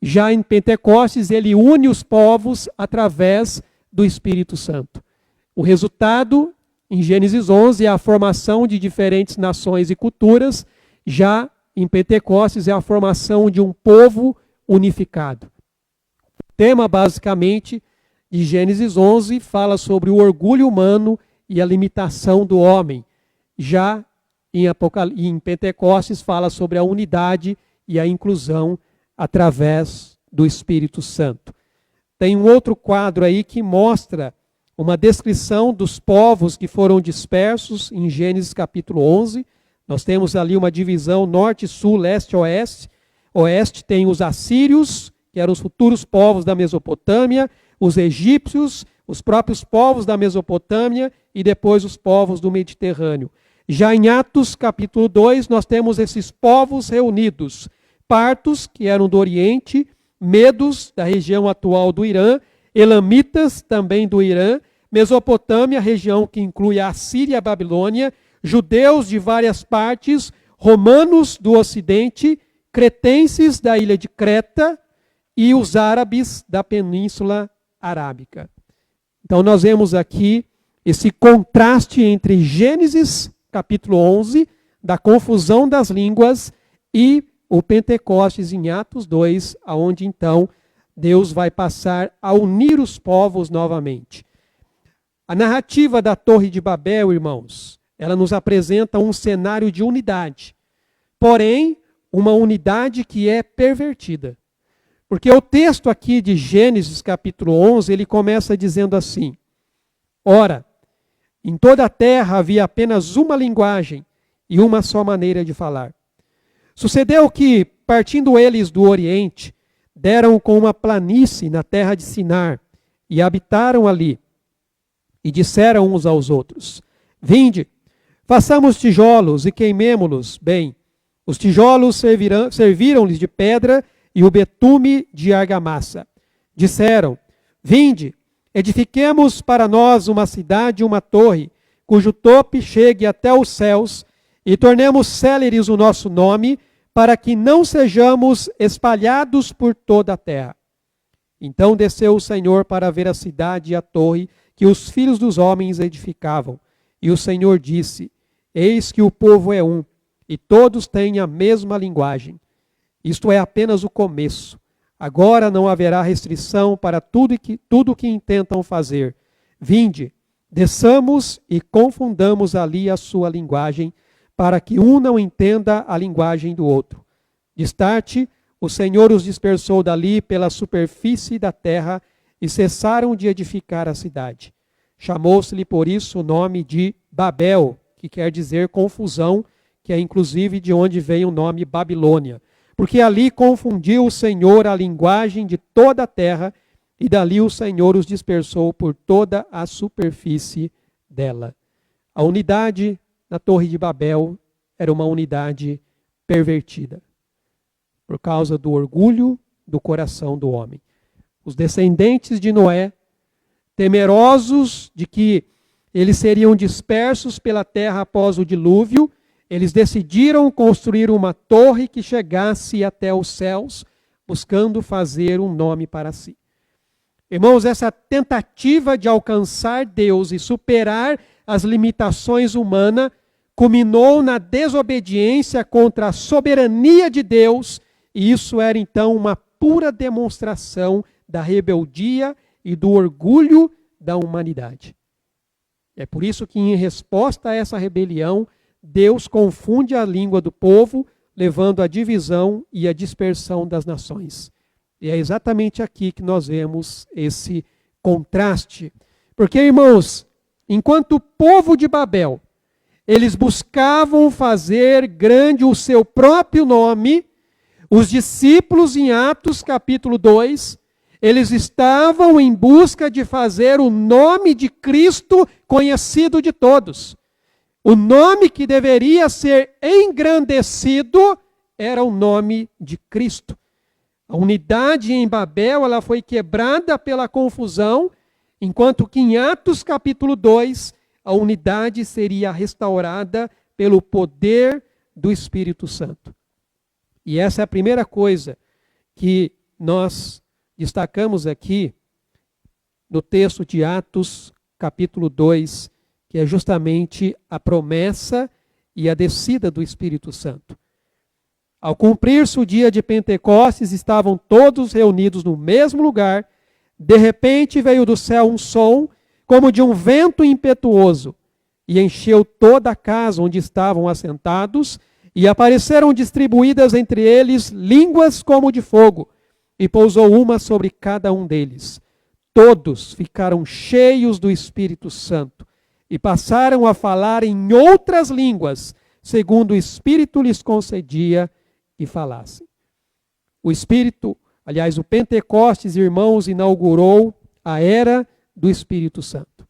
Já em Pentecostes, ele une os povos através do Espírito Santo. O resultado, em Gênesis 11, é a formação de diferentes nações e culturas. Já em Pentecostes, é a formação de um povo unificado. O tema, basicamente, de Gênesis 11 fala sobre o orgulho humano e a limitação do homem. Já em Pentecostes fala sobre a unidade e a inclusão através do Espírito Santo. Tem um outro quadro aí que mostra uma descrição dos povos que foram dispersos em Gênesis capítulo 11. Nós temos ali uma divisão norte, sul, leste, oeste. Oeste tem os assírios, que eram os futuros povos da Mesopotâmia, os egípcios, os próprios povos da Mesopotâmia e depois os povos do Mediterrâneo. Já em Atos capítulo 2, nós temos esses povos reunidos. Partos, que eram do Oriente, Medos, da região atual do Irã, Elamitas, também do Irã, Mesopotâmia, região que inclui a Síria e a Babilônia, judeus de várias partes, romanos do Ocidente, cretenses da ilha de Creta e os árabes da Península Arábica. Então nós vemos aqui esse contraste entre Gênesis capítulo 11, da confusão das línguas, e o Pentecostes em Atos 2, aonde então Deus vai passar a unir os povos novamente. A narrativa da Torre de Babel, irmãos, ela nos apresenta um cenário de unidade, porém uma unidade que é pervertida. Porque o texto aqui de Gênesis capítulo 11, ele começa dizendo assim: ora, em toda a terra havia apenas uma linguagem e uma só maneira de falar. Sucedeu que, partindo eles do Oriente, deram com uma planície na terra de Sinar e habitaram ali. E disseram uns aos outros: vinde, façamos tijolos e queimemo-los bem. Os tijolos serviram-lhes de pedra e o betume de argamassa. Disseram: vinde, edifiquemos para nós uma cidade e uma torre, cujo tope chegue até os céus, e tornemos céleres o nosso nome, para que não sejamos espalhados por toda a terra. Então desceu o Senhor para ver a cidade e a torre que os filhos dos homens edificavam. E o Senhor disse: eis que o povo é um, e todos têm a mesma linguagem. Isto é apenas o começo. Agora não haverá restrição para tudo que intentam fazer. Vinde, desçamos e confundamos ali a sua linguagem, para que um não entenda a linguagem do outro. Destarte, o Senhor os dispersou dali pela superfície da terra e cessaram de edificar a cidade. Chamou-se-lhe por isso o nome de Babel, que quer dizer confusão, que é inclusive de onde vem o nome Babilônia. Porque ali confundiu o Senhor a linguagem de toda a terra, e dali o Senhor os dispersou por toda a superfície dela. A unidade na Torre de Babel era uma unidade pervertida, por causa do orgulho do coração do homem. Os descendentes de Noé, temerosos de que eles seriam dispersos pela terra após o dilúvio, eles decidiram construir uma torre que chegasse até os céus, buscando fazer um nome para si. Irmãos, essa tentativa de alcançar Deus e superar as limitações humanas culminou na desobediência contra a soberania de Deus, e isso era então uma pura demonstração da rebeldia e e do orgulho da humanidade. É por isso que, em resposta a essa rebelião, Deus confunde a língua do povo, levando à divisão e à dispersão das nações. E é exatamente aqui que nós vemos esse contraste. Porque, irmãos, enquanto o povo de Babel, eles buscavam fazer grande o seu próprio nome, os discípulos em Atos capítulo 2, eles estavam em busca de fazer o nome de Cristo conhecido de todos. O nome que deveria ser engrandecido era o nome de Cristo. A unidade em Babel, ela foi quebrada pela confusão, enquanto que em Atos capítulo 2, a unidade seria restaurada pelo poder do Espírito Santo. E essa é a primeira coisa que nós destacamos aqui no texto de Atos capítulo 2, que é justamente a promessa e a descida do Espírito Santo. Ao cumprir-se o dia de Pentecostes, estavam todos reunidos no mesmo lugar. De repente veio do céu um som, como de um vento impetuoso, e encheu toda a casa onde estavam assentados, e apareceram distribuídas entre eles línguas como de fogo, e pousou uma sobre cada um deles. Todos ficaram cheios do Espírito Santo, e passaram a falar em outras línguas, segundo o Espírito lhes concedia e falassem. O Espírito, aliás, o Pentecostes, irmãos, inaugurou a era do Espírito Santo.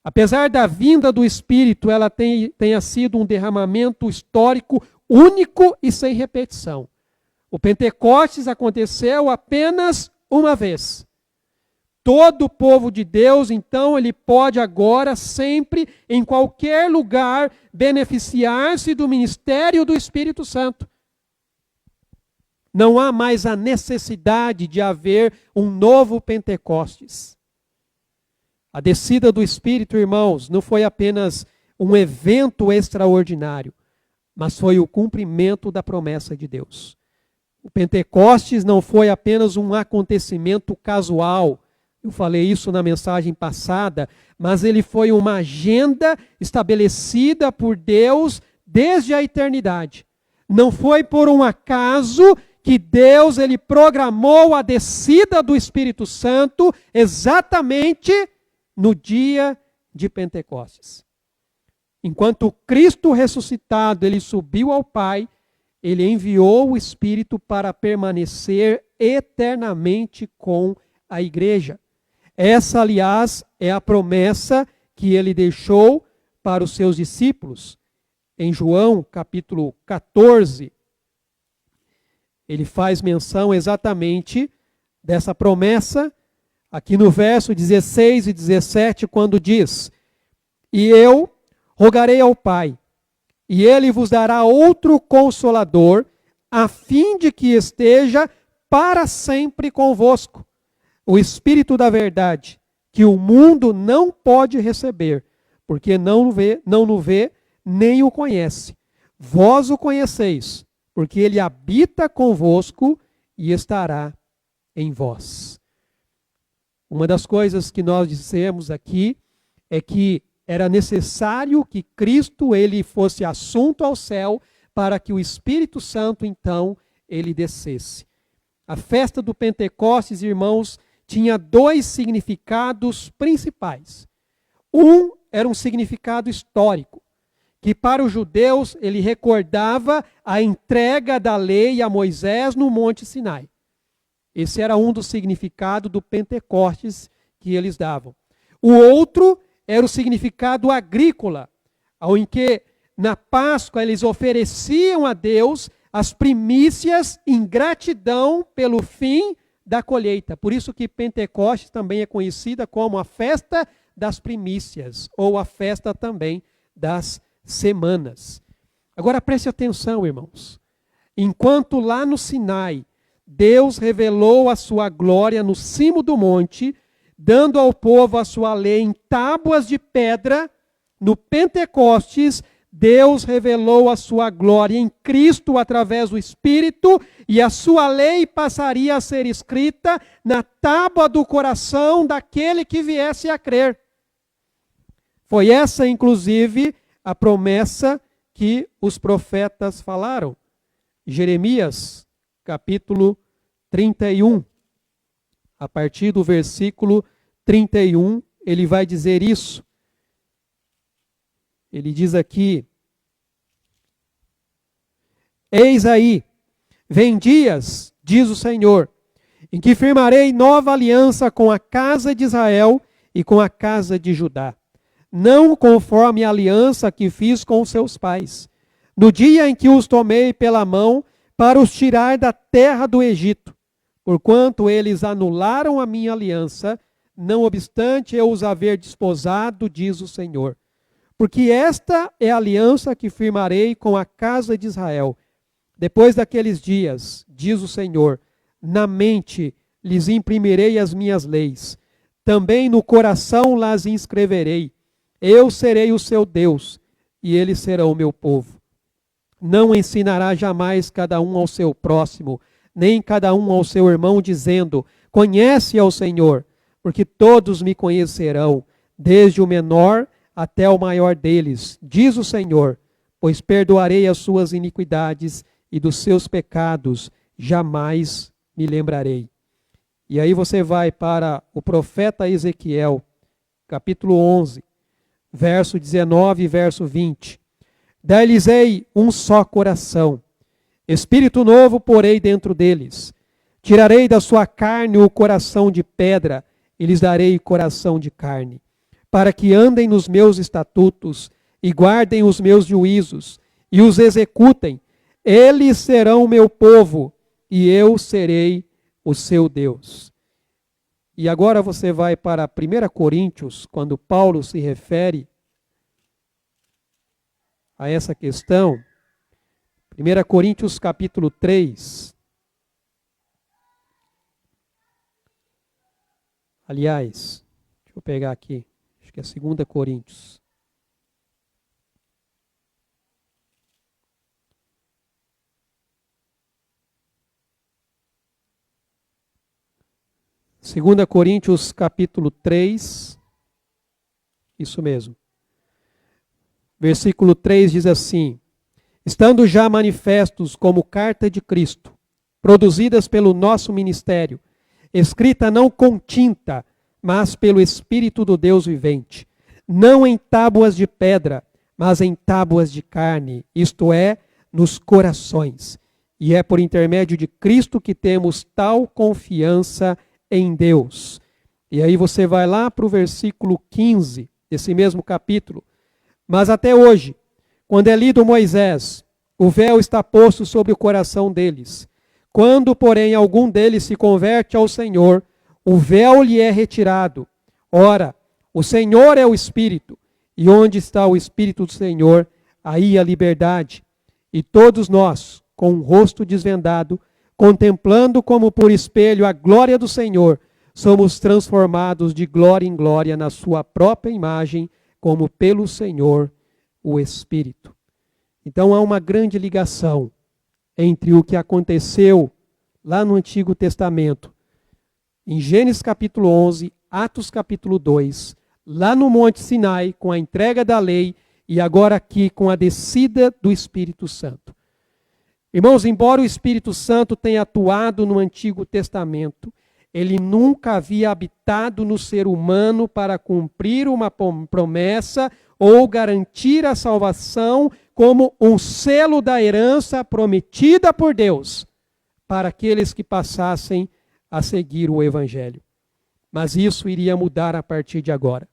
Apesar da vinda do Espírito, ela tenha sido um derramamento histórico único e sem repetição. O Pentecostes aconteceu apenas uma vez. Todo o povo de Deus, então, ele pode agora, sempre, em qualquer lugar, beneficiar-se do ministério do Espírito Santo. Não há mais a necessidade de haver um novo Pentecostes. A descida do Espírito, irmãos, não foi apenas um evento extraordinário, mas foi o cumprimento da promessa de Deus. O Pentecostes não foi apenas um acontecimento casual. Eu falei isso na mensagem passada, mas ele foi uma agenda estabelecida por Deus desde a eternidade. Não foi por um acaso que Deus ele programou a descida do Espírito Santo exatamente no dia de Pentecostes. Enquanto Cristo ressuscitado, ele subiu ao Pai, ele enviou o Espírito para permanecer eternamente com a igreja. Essa, aliás, é a promessa que ele deixou para os seus discípulos. Em João, capítulo 14, ele faz menção exatamente dessa promessa, aqui no verso 16 e 17, quando diz: E eu rogarei ao Pai, e ele vos dará outro Consolador, a fim de que esteja para sempre convosco. O Espírito da verdade, que o mundo não pode receber, porque não o vê, nem o conhece. Vós o conheceis, porque ele habita convosco e estará em vós. Uma das coisas que nós dissemos aqui é que era necessário que Cristo ele fosse assunto ao céu para que o Espírito Santo, então, ele descesse. A festa do Pentecostes, irmãos, tinha dois significados principais. Um era um significado histórico, que para os judeus ele recordava a entrega da lei a Moisés no Monte Sinai. Esse era um dos significados do Pentecostes que eles davam. O outro era o significado agrícola, em que na Páscoa eles ofereciam a Deus as primícias em gratidão pelo fim da colheita. Por isso que Pentecostes também é conhecida como a festa das primícias, ou a festa também das semanas. Agora preste atenção, irmãos. Enquanto lá no Sinai, Deus revelou a sua glória no cimo do monte, dando ao povo a sua lei em tábuas de pedra, no Pentecostes, Deus revelou a sua glória em Cristo através do Espírito, e a sua lei passaria a ser escrita na tábua do coração daquele que viesse a crer. Foi essa, inclusive, a promessa que os profetas falaram. Jeremias, capítulo 31, a partir do versículo 31, ele vai dizer isso. Ele diz aqui: eis aí, vem dias, diz o Senhor, em que firmarei nova aliança com a casa de Israel e com a casa de Judá, não conforme a aliança que fiz com seus pais, no dia em que os tomei pela mão para os tirar da terra do Egito, porquanto eles anularam a minha aliança, não obstante eu os haver desposado, diz o Senhor. Porque esta é a aliança que firmarei com a casa de Israel. Depois daqueles dias, diz o Senhor, na mente lhes imprimirei as minhas leis, também no coração las inscreverei. Eu serei o seu Deus, e eles serão o meu povo. Não ensinará jamais cada um ao seu próximo, nem cada um ao seu irmão, dizendo, conhece ao Senhor, porque todos me conhecerão, desde o menor até o maior deles, diz o Senhor, pois perdoarei as suas iniquidades e dos seus pecados jamais me lembrarei. E aí você vai para o profeta Ezequiel, capítulo 11, verso 19 e verso 20. Dar-lhes-ei um só coração, espírito novo porei dentro deles. Tirarei da sua carne o coração de pedra e lhes darei coração de carne, para que andem nos meus estatutos e guardem os meus juízos e os executem. Eles serão o meu povo e eu serei o seu Deus. E agora você vai para 1 Coríntios, quando Paulo se refere a essa questão. 1 Coríntios capítulo 3. Aliás, deixa eu pegar aqui. Acho que é 2 Coríntios. Segunda Coríntios capítulo 3, isso mesmo. Versículo 3 diz assim: estando já manifestos como carta de Cristo, produzidas pelo nosso ministério, escrita não com tinta, mas pelo Espírito do Deus vivente, não em tábuas de pedra, mas em tábuas de carne, isto é, nos corações. E é por intermédio de Cristo que temos tal confiança em Deus. E aí você vai lá para o versículo 15, desse mesmo capítulo. Mas até hoje, quando é lido Moisés, o véu está posto sobre o coração deles. Quando, porém, algum deles se converte ao Senhor, o véu lhe é retirado. Ora, o Senhor é o Espírito, e onde está o Espírito do Senhor, aí a liberdade. E todos nós, com o rosto desvendado, contemplando como por espelho a glória do Senhor, somos transformados de glória em glória na sua própria imagem, como pelo Senhor, o Espírito. Então há uma grande ligação entre o que aconteceu lá no Antigo Testamento, em Gênesis capítulo 11, Atos capítulo 2, lá no Monte Sinai, com a entrega da lei, e agora aqui com a descida do Espírito Santo. Irmãos, embora o Espírito Santo tenha atuado no Antigo Testamento, ele nunca havia habitado no ser humano para cumprir uma promessa ou garantir a salvação como um selo da herança prometida por Deus para aqueles que passassem a seguir o Evangelho. Mas isso iria mudar a partir de agora.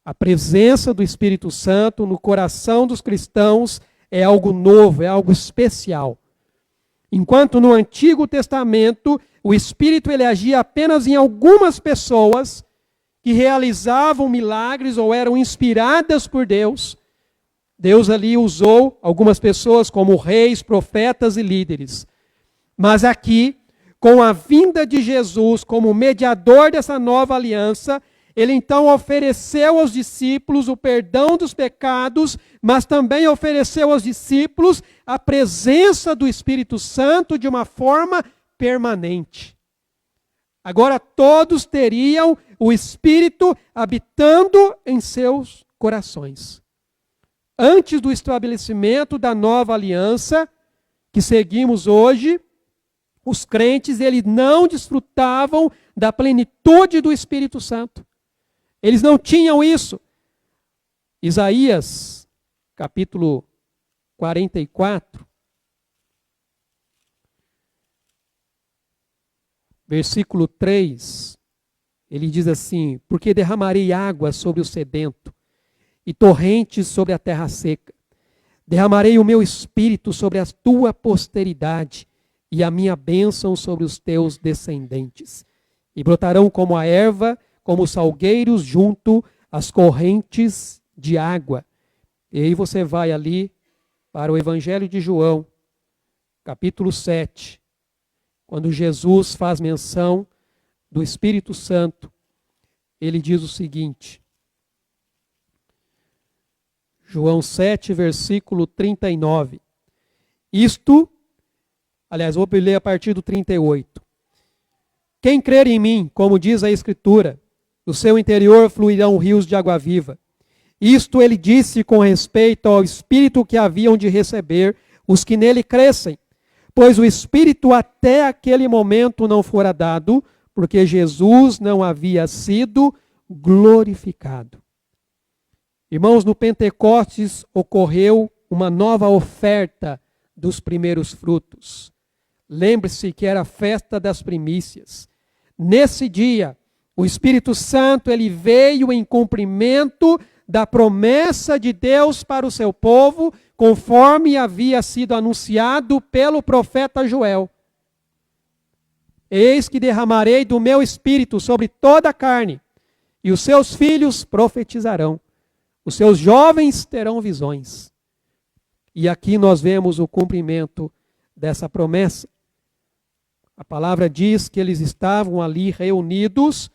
A presença do Espírito Santo no coração dos cristãos é algo novo, é algo especial. Enquanto no Antigo Testamento o Espírito ele agia apenas em algumas pessoas que realizavam milagres ou eram inspiradas por Deus, Deus ali usou algumas pessoas como reis, profetas e líderes. Mas aqui, com a vinda de Jesus como mediador dessa nova aliança, ele então ofereceu aos discípulos o perdão dos pecados, mas também ofereceu aos discípulos a presença do Espírito Santo de uma forma permanente. Agora todos teriam o Espírito habitando em seus corações. Antes do estabelecimento da nova aliança que seguimos hoje, os crentes eles não desfrutavam da plenitude do Espírito Santo. Eles não tinham isso. Isaías, capítulo 44, versículo 3, ele diz assim: porque derramarei água sobre o sedento e torrentes sobre a terra seca. Derramarei o meu espírito sobre a tua posteridade e a minha bênção sobre os teus descendentes. E brotarão como a erva, como os salgueiros junto às correntes de água. E aí você vai ali para o Evangelho de João, capítulo 7, quando Jesus faz menção do Espírito Santo, ele diz o seguinte, João 7, versículo 39. Vou ler a partir do 38. Quem crer em mim, como diz a Escritura, do seu interior fluirão rios de água viva. Isto ele disse com respeito ao Espírito que haviam de receber os que nele crescem, pois o Espírito até aquele momento não fora dado, porque Jesus não havia sido glorificado. Irmãos, no Pentecostes ocorreu uma nova oferta dos primeiros frutos. Lembre-se que era a festa das primícias. Nesse dia, o Espírito Santo ele veio em cumprimento da promessa de Deus para o seu povo, conforme havia sido anunciado pelo profeta Joel. Eis que derramarei do meu Espírito sobre toda a carne, e os seus filhos profetizarão. Os seus jovens terão visões. E aqui nós vemos o cumprimento dessa promessa. A palavra diz que eles estavam ali reunidos,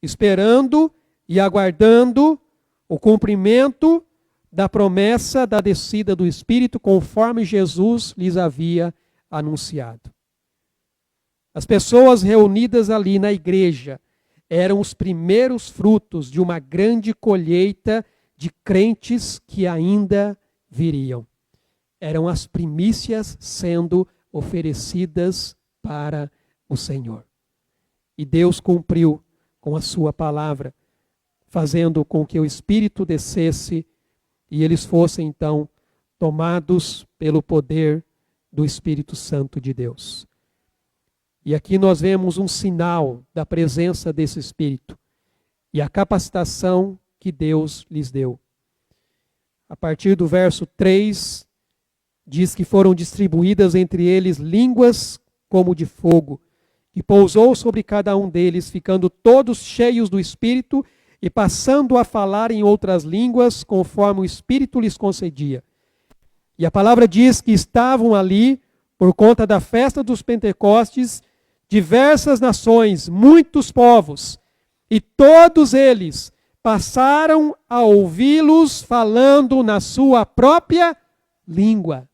esperando e aguardando o cumprimento da promessa da descida do Espírito, conforme Jesus lhes havia anunciado. As pessoas reunidas ali na igreja eram os primeiros frutos de uma grande colheita de crentes que ainda viriam. Eram as primícias sendo oferecidas para o Senhor. E Deus cumpriu com a sua palavra, fazendo com que o Espírito descesse e eles fossem então tomados pelo poder do Espírito Santo de Deus. E aqui nós vemos um sinal da presença desse Espírito e a capacitação que Deus lhes deu. A partir do verso 3, diz que foram distribuídas entre eles línguas como de fogo, e pousou sobre cada um deles, ficando todos cheios do Espírito e passando a falar em outras línguas, conforme o Espírito lhes concedia. E a palavra diz que estavam ali, por conta da festa dos Pentecostes, diversas nações, muitos povos, e todos eles passaram a ouvi-los falando na sua própria língua.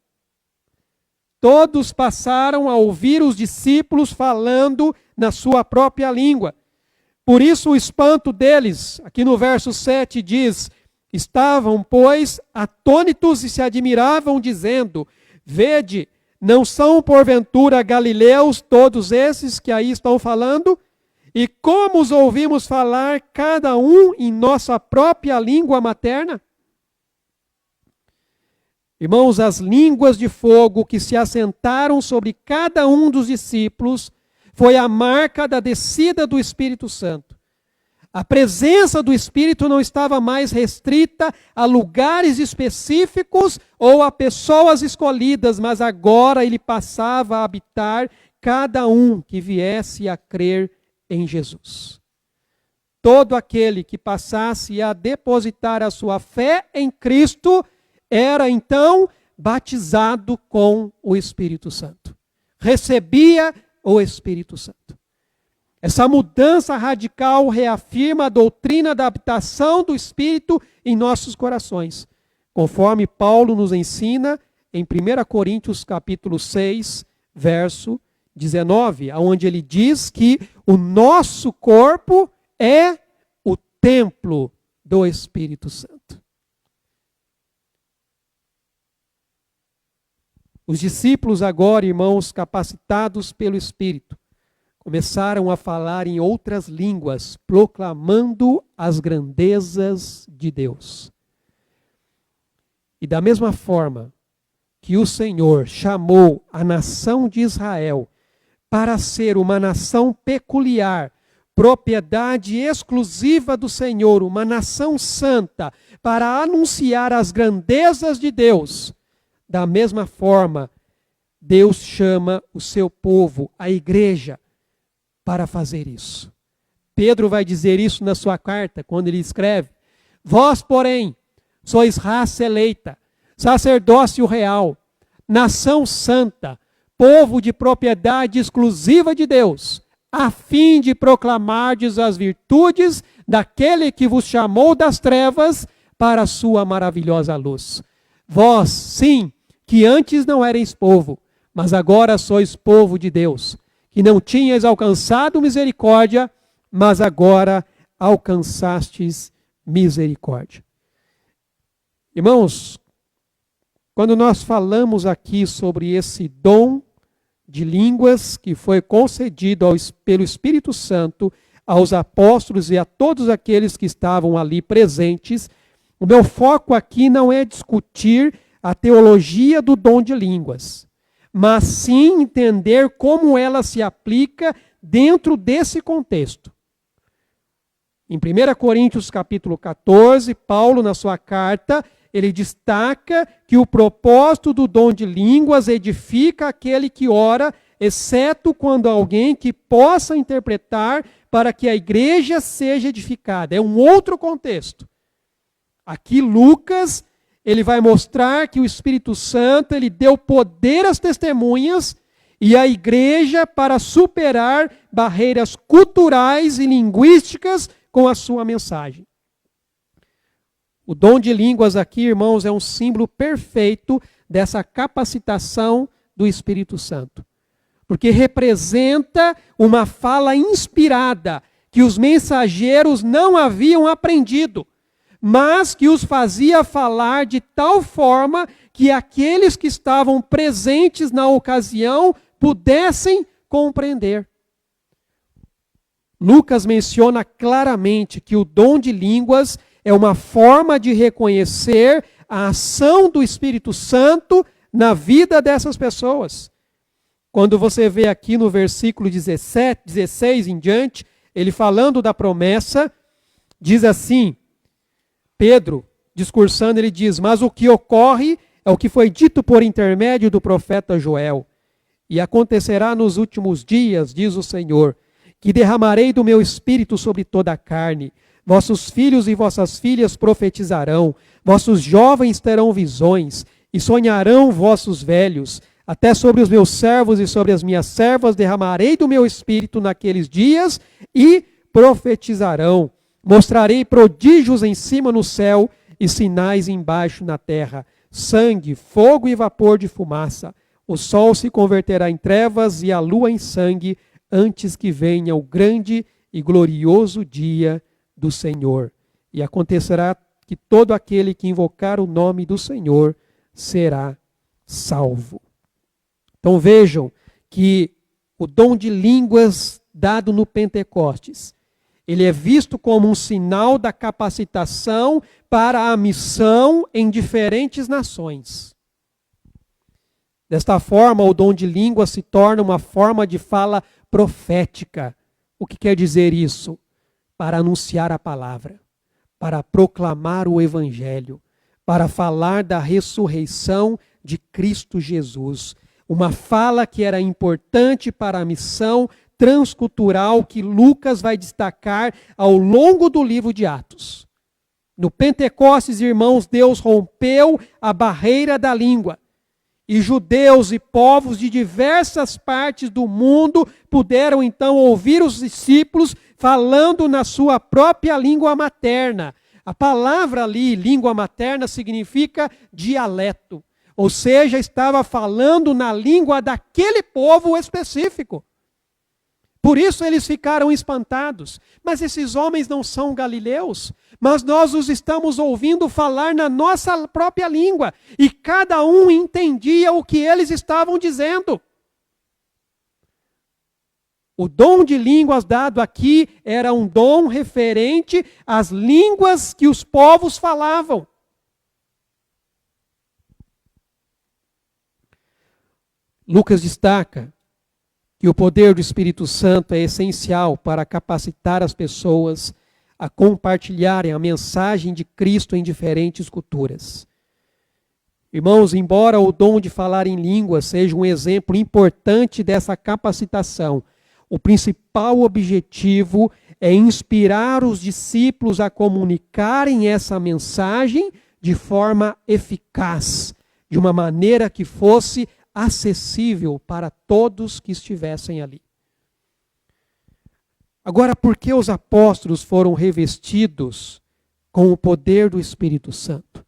Todos passaram a ouvir os discípulos falando na sua própria língua. Por isso o espanto deles, aqui no verso 7 diz, estavam, pois, atônitos e se admiravam, dizendo, vede, não são porventura galileus todos esses que aí estão falando? E como os ouvimos falar, cada um em nossa própria língua materna? Irmãos, as línguas de fogo que se assentaram sobre cada um dos discípulos foi a marca da descida do Espírito Santo. A presença do Espírito não estava mais restrita a lugares específicos ou a pessoas escolhidas, mas agora ele passava a habitar cada um que viesse a crer em Jesus. Todo aquele que passasse a depositar a sua fé em Cristo era então batizado com o Espírito Santo. Recebia o Espírito Santo. Essa mudança radical reafirma a doutrina da habitação do Espírito em nossos corações, conforme Paulo nos ensina em 1 Coríntios capítulo 6, verso 19, onde ele diz que o nosso corpo é o templo do Espírito Santo. Os discípulos agora, irmãos, capacitados pelo Espírito, começaram a falar em outras línguas, proclamando as grandezas de Deus. E da mesma forma que o Senhor chamou a nação de Israel para ser uma nação peculiar, propriedade exclusiva do Senhor, uma nação santa, para anunciar as grandezas de Deus, da mesma forma, Deus chama o seu povo, a igreja, para fazer isso. Pedro vai dizer isso na sua carta, quando ele escreve: vós, porém, sois raça eleita, sacerdócio real, nação santa, povo de propriedade exclusiva de Deus, a fim de proclamardes as virtudes daquele que vos chamou das trevas para a sua maravilhosa luz. Vós, sim, que antes não erais povo, mas agora sois povo de Deus, que não tinhas alcançado misericórdia, mas agora alcançastes misericórdia. Irmãos, quando nós falamos aqui sobre esse dom de línguas que foi concedido pelo Espírito Santo aos apóstolos e a todos aqueles que estavam ali presentes, o meu foco aqui não é discutir a teologia do dom de línguas, mas sim entender como ela se aplica dentro desse contexto. Em 1 Coríntios capítulo 14, Paulo, na sua carta, ele destaca que o propósito do dom de línguas edifica aquele que ora, exceto quando alguém que possa interpretar para que a igreja seja edificada. É um outro contexto. Aqui Lucas, ele vai mostrar que o Espírito Santo, ele deu poder às testemunhas e à igreja para superar barreiras culturais e linguísticas com a sua mensagem. O dom de línguas aqui, irmãos, é um símbolo perfeito dessa capacitação do Espírito Santo. Porque representa uma fala inspirada que os mensageiros não haviam aprendido, mas que os fazia falar de tal forma que aqueles que estavam presentes na ocasião pudessem compreender. Lucas menciona claramente que o dom de línguas é uma forma de reconhecer a ação do Espírito Santo na vida dessas pessoas. Quando você vê aqui no versículo 16 em diante, ele falando da promessa, diz assim, Pedro, discursando, ele diz: mas o que ocorre é o que foi dito por intermédio do profeta Joel. E acontecerá nos últimos dias, diz o Senhor, que derramarei do meu espírito sobre toda a carne. Vossos filhos e vossas filhas profetizarão, vossos jovens terão visões, e sonharão vossos velhos. Até sobre os meus servos e sobre as minhas servas derramarei do meu espírito naqueles dias, e profetizarão. Mostrarei prodígios em cima no céu e sinais embaixo na terra, sangue, fogo e vapor de fumaça. O sol se converterá em trevas e a lua em sangue, antes que venha o grande e glorioso dia do Senhor. E acontecerá que todo aquele que invocar o nome do Senhor será salvo. Então vejam que o dom de línguas dado no Pentecostes, ele é visto como um sinal da capacitação para a missão em diferentes nações. Desta forma, o dom de língua se torna uma forma de fala profética. O que quer dizer isso? Para anunciar a palavra, para proclamar o evangelho, para falar da ressurreição de Cristo Jesus. Uma fala que era importante para a missão transcultural que Lucas vai destacar ao longo do livro de Atos. No Pentecostes, irmãos, Deus rompeu a barreira da língua. E judeus e povos de diversas partes do mundo puderam então ouvir os discípulos falando na sua própria língua materna. A palavra ali, língua materna, significa dialeto. Ou seja, estava falando na língua daquele povo específico. Por isso eles ficaram espantados. Mas esses homens não são galileus, mas nós os estamos ouvindo falar na nossa própria língua. E cada um entendia o que eles estavam dizendo. O dom de línguas dado aqui era um dom referente às línguas que os povos falavam. Lucas destaca que o poder do Espírito Santo é essencial para capacitar as pessoas a compartilharem a mensagem de Cristo em diferentes culturas. Irmãos, embora o dom de falar em línguas seja um exemplo importante dessa capacitação, o principal objetivo é inspirar os discípulos a comunicarem essa mensagem de forma eficaz, de uma maneira que fosse acessível para todos que estivessem ali. Agora, por que os apóstolos foram revestidos com o poder do Espírito Santo?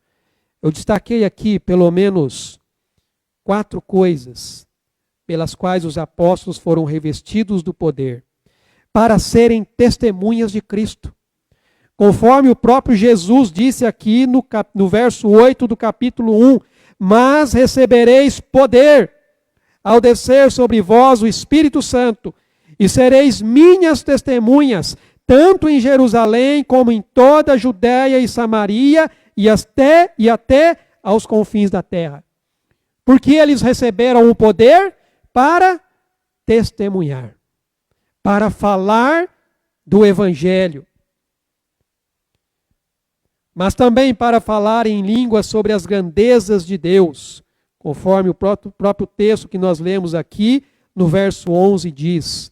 Eu destaquei aqui pelo menos 4 coisas pelas quais os apóstolos foram revestidos do poder, para serem testemunhas de Cristo. Conforme o próprio Jesus disse aqui no verso 8 do capítulo 1, mas recebereis poder ao descer sobre vós o Espírito Santo, e sereis minhas testemunhas, tanto em Jerusalém como em toda a Judéia e Samaria, e até aos confins da terra. Porque eles receberam o poder para testemunhar, para falar do Evangelho, mas também para falar em línguas sobre as grandezas de Deus, conforme o próprio texto que nós lemos aqui, no verso 11 diz: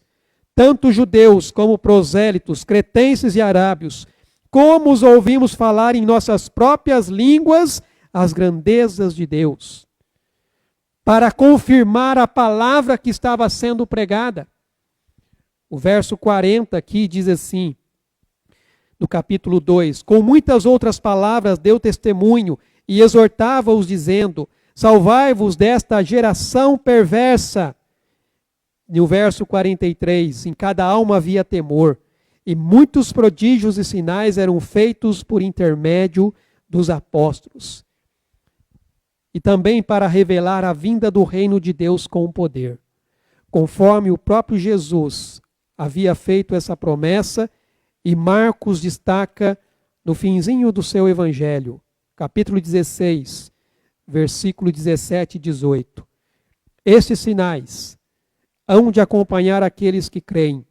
tanto judeus como prosélitos, cretenses e arábios, como os ouvimos falar em nossas próprias línguas as grandezas de Deus, para confirmar a palavra que estava sendo pregada. O verso 40 aqui diz assim, no capítulo 2, com muitas outras palavras deu testemunho e exortava-os dizendo, salvai-vos desta geração perversa. No verso 43, em cada alma havia temor, e muitos prodígios e sinais eram feitos por intermédio dos apóstolos. E também para revelar a vinda do reino de Deus com poder. Conforme o próprio Jesus havia feito essa promessa, e Marcos destaca no finzinho do seu evangelho, capítulo 16, versículo 17 e 18. Estes sinais hão de acompanhar aqueles que creem.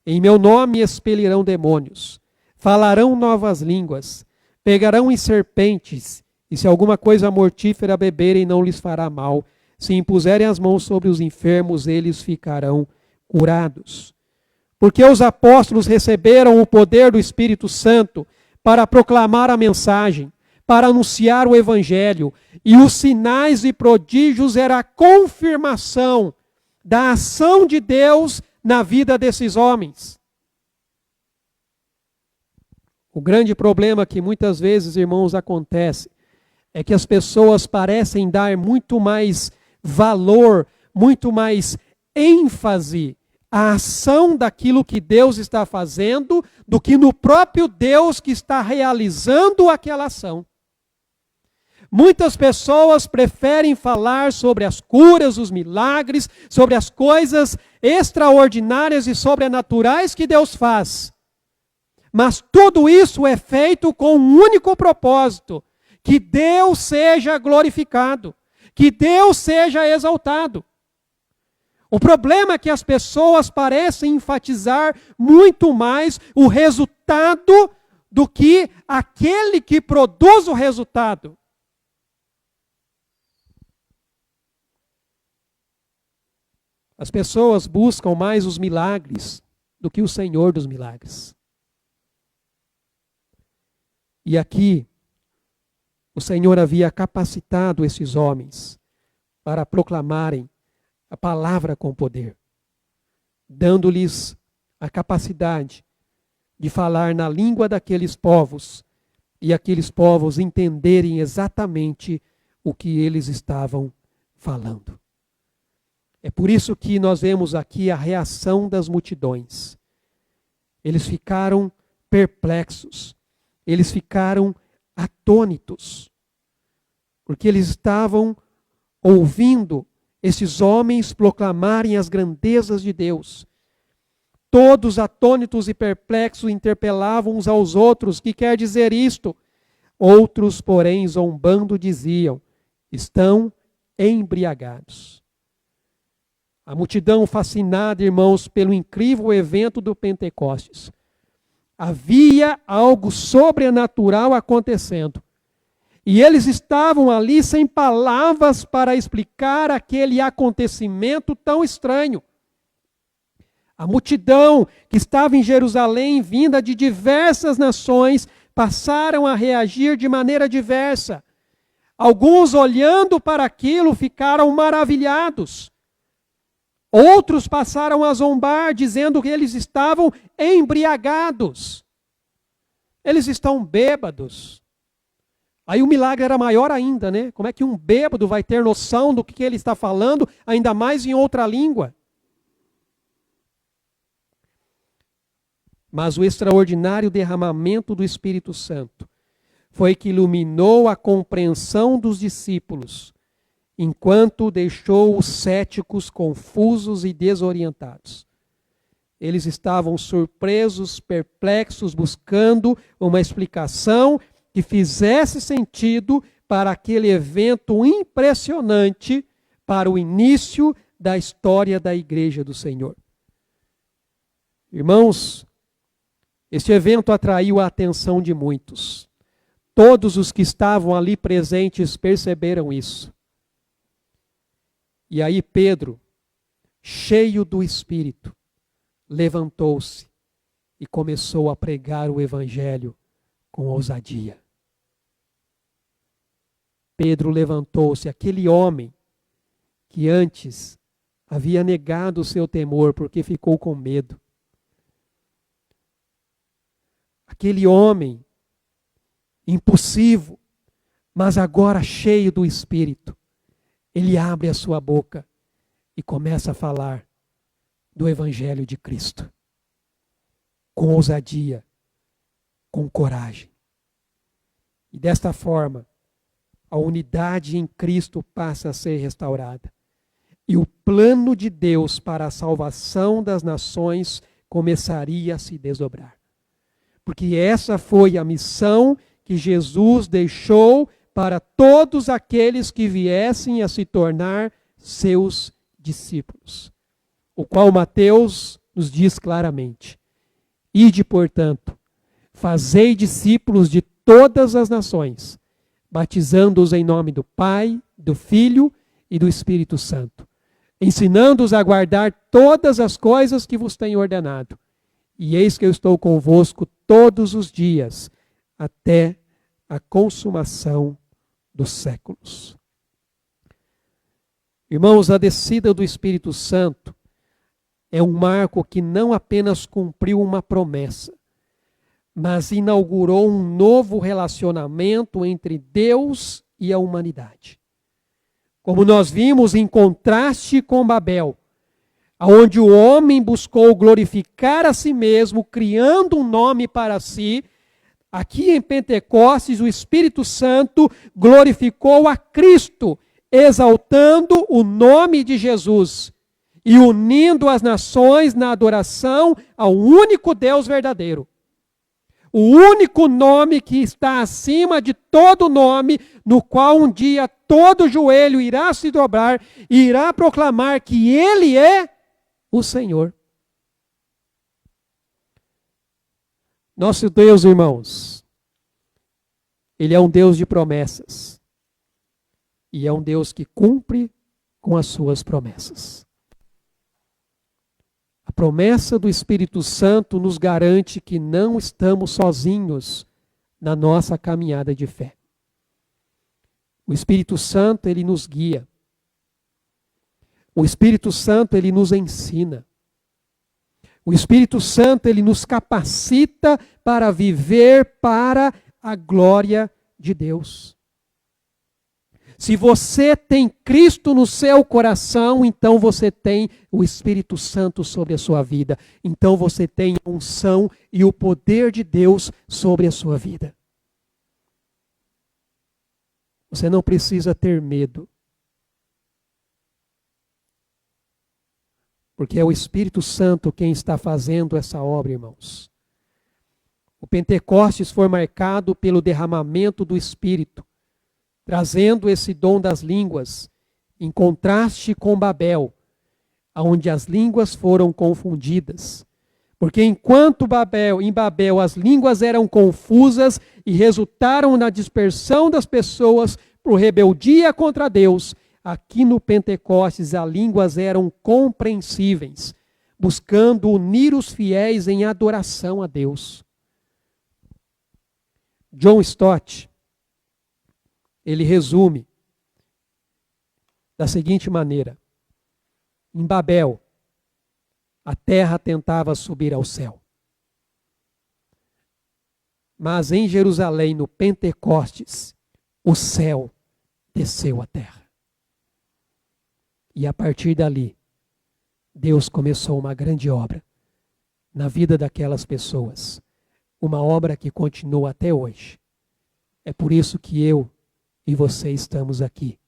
Em meu nome expelirão demônios, falarão novas línguas, pegarão em serpentes, e se alguma coisa mortífera beberem não lhes fará mal. Se impuserem as mãos sobre os enfermos, eles ficarão curados. Porque os apóstolos receberam o poder do Espírito Santo para proclamar a mensagem, para anunciar o Evangelho, e os sinais e prodígios era a confirmação da ação de Deus na vida desses homens. O grande problema que muitas vezes, irmãos, acontece é que as pessoas parecem dar muito mais valor, muito mais ênfase à ação daquilo que Deus está fazendo do que no próprio Deus que está realizando aquela ação. Muitas pessoas preferem falar sobre as curas, os milagres, sobre as coisas extraordinárias e sobrenaturais que Deus faz. Mas tudo isso é feito com um único propósito: que Deus seja glorificado, que Deus seja exaltado. O problema é que as pessoas parecem enfatizar muito mais o resultado do que aquele que produz o resultado. As pessoas buscam mais os milagres do que o Senhor dos milagres. E aqui, o Senhor havia capacitado esses homens para proclamarem a palavra com poder, dando-lhes a capacidade de falar na língua daqueles povos e aqueles povos entenderem exatamente o que eles estavam falando. É por isso que nós vemos aqui a reação das multidões. Eles ficaram perplexos, eles ficaram atônitos, porque eles estavam ouvindo esses homens proclamarem as grandezas de Deus. Todos atônitos e perplexos interpelavam uns aos outros: que quer dizer isto? Outros, porém, zombando, diziam: estão embriagados. A multidão fascinada, irmãos, pelo incrível evento do Pentecostes. Havia algo sobrenatural acontecendo. E eles estavam ali sem palavras para explicar aquele acontecimento tão estranho. A multidão que estava em Jerusalém, vinda de diversas nações, passaram a reagir de maneira diversa. Alguns, olhando para aquilo, ficaram maravilhados. Outros passaram a zombar, dizendo que eles estavam embriagados. Eles estão bêbados. Aí o milagre era maior ainda, né? Como é que um bêbado vai ter noção do que ele está falando, ainda mais em outra língua? Mas o extraordinário derramamento do Espírito Santo foi que iluminou a compreensão dos discípulos, enquanto deixou os céticos confusos e desorientados. Eles estavam surpresos, perplexos, buscando uma explicação que fizesse sentido para aquele evento impressionante, para o início da história da Igreja do Senhor. Irmãos, este evento atraiu a atenção de muitos. Todos os que estavam ali presentes perceberam isso. E aí Pedro, cheio do Espírito, levantou-se e começou a pregar o Evangelho com ousadia. Pedro levantou-se, aquele homem que antes havia negado o seu temor porque ficou com medo. Aquele homem impulsivo, mas agora cheio do Espírito. Ele abre a sua boca e começa a falar do Evangelho de Cristo. Com ousadia, com coragem. E desta forma, a unidade em Cristo passa a ser restaurada. E o plano de Deus para a salvação das nações começaria a se desdobrar. Porque essa foi a missão que Jesus deixou para todos aqueles que viessem a se tornar seus discípulos. O qual Mateus nos diz claramente: ide, portanto, fazei discípulos de todas as nações, batizando-os em nome do Pai, do Filho e do Espírito Santo, ensinando-os a guardar todas as coisas que vos tenho ordenado. E eis que eu estou convosco todos os dias, até a consumação dos séculos. Irmãos, a descida do Espírito Santo é um marco que não apenas cumpriu uma promessa, mas inaugurou um novo relacionamento entre Deus e a humanidade. Como nós vimos em contraste com Babel, onde o homem buscou glorificar a si mesmo, criando um nome para si, aqui em Pentecostes o Espírito Santo glorificou a Cristo, exaltando o nome de Jesus e unindo as nações na adoração ao único Deus verdadeiro. O único nome que está acima de todo nome, no qual um dia todo joelho irá se dobrar e irá proclamar que Ele é o Senhor. Nosso Deus, irmãos, Ele é um Deus de promessas. E é um Deus que cumpre com as suas promessas. A promessa do Espírito Santo nos garante que não estamos sozinhos na nossa caminhada de fé. O Espírito Santo, ele nos guia. O Espírito Santo, ele nos ensina. O Espírito Santo, ele nos capacita para viver para a glória de Deus. Se você tem Cristo no seu coração, então você tem o Espírito Santo sobre a sua vida. Então você tem a unção e o poder de Deus sobre a sua vida. Você não precisa ter medo. Porque é o Espírito Santo quem está fazendo essa obra, irmãos. O Pentecostes foi marcado pelo derramamento do Espírito, trazendo esse dom das línguas, em contraste com Babel, onde as línguas foram confundidas. Porque enquanto em Babel as línguas eram confusas e resultaram na dispersão das pessoas por rebeldia contra Deus, aqui no Pentecostes as línguas eram compreensíveis, buscando unir os fiéis em adoração a Deus. John Stott, ele resume da seguinte maneira: em Babel, a terra tentava subir ao céu. Mas em Jerusalém, no Pentecostes, o céu desceu à terra. E a partir dali, Deus começou uma grande obra na vida daquelas pessoas. Uma obra que continua até hoje. É por isso que eu e você estamos aqui.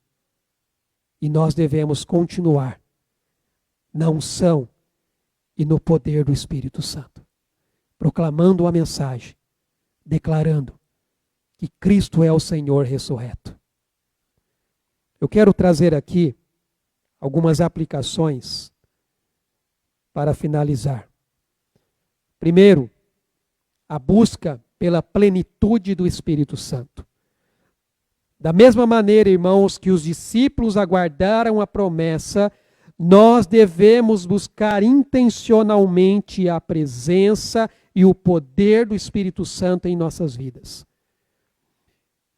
E nós devemos continuar na unção e no poder do Espírito Santo, proclamando a mensagem, declarando que Cristo é o Senhor ressurreto. Eu quero trazer aqui algumas aplicações para finalizar. Primeiro, a busca pela plenitude do Espírito Santo. Da mesma maneira, irmãos, que os discípulos aguardaram a promessa, nós devemos buscar intencionalmente a presença e o poder do Espírito Santo em nossas vidas.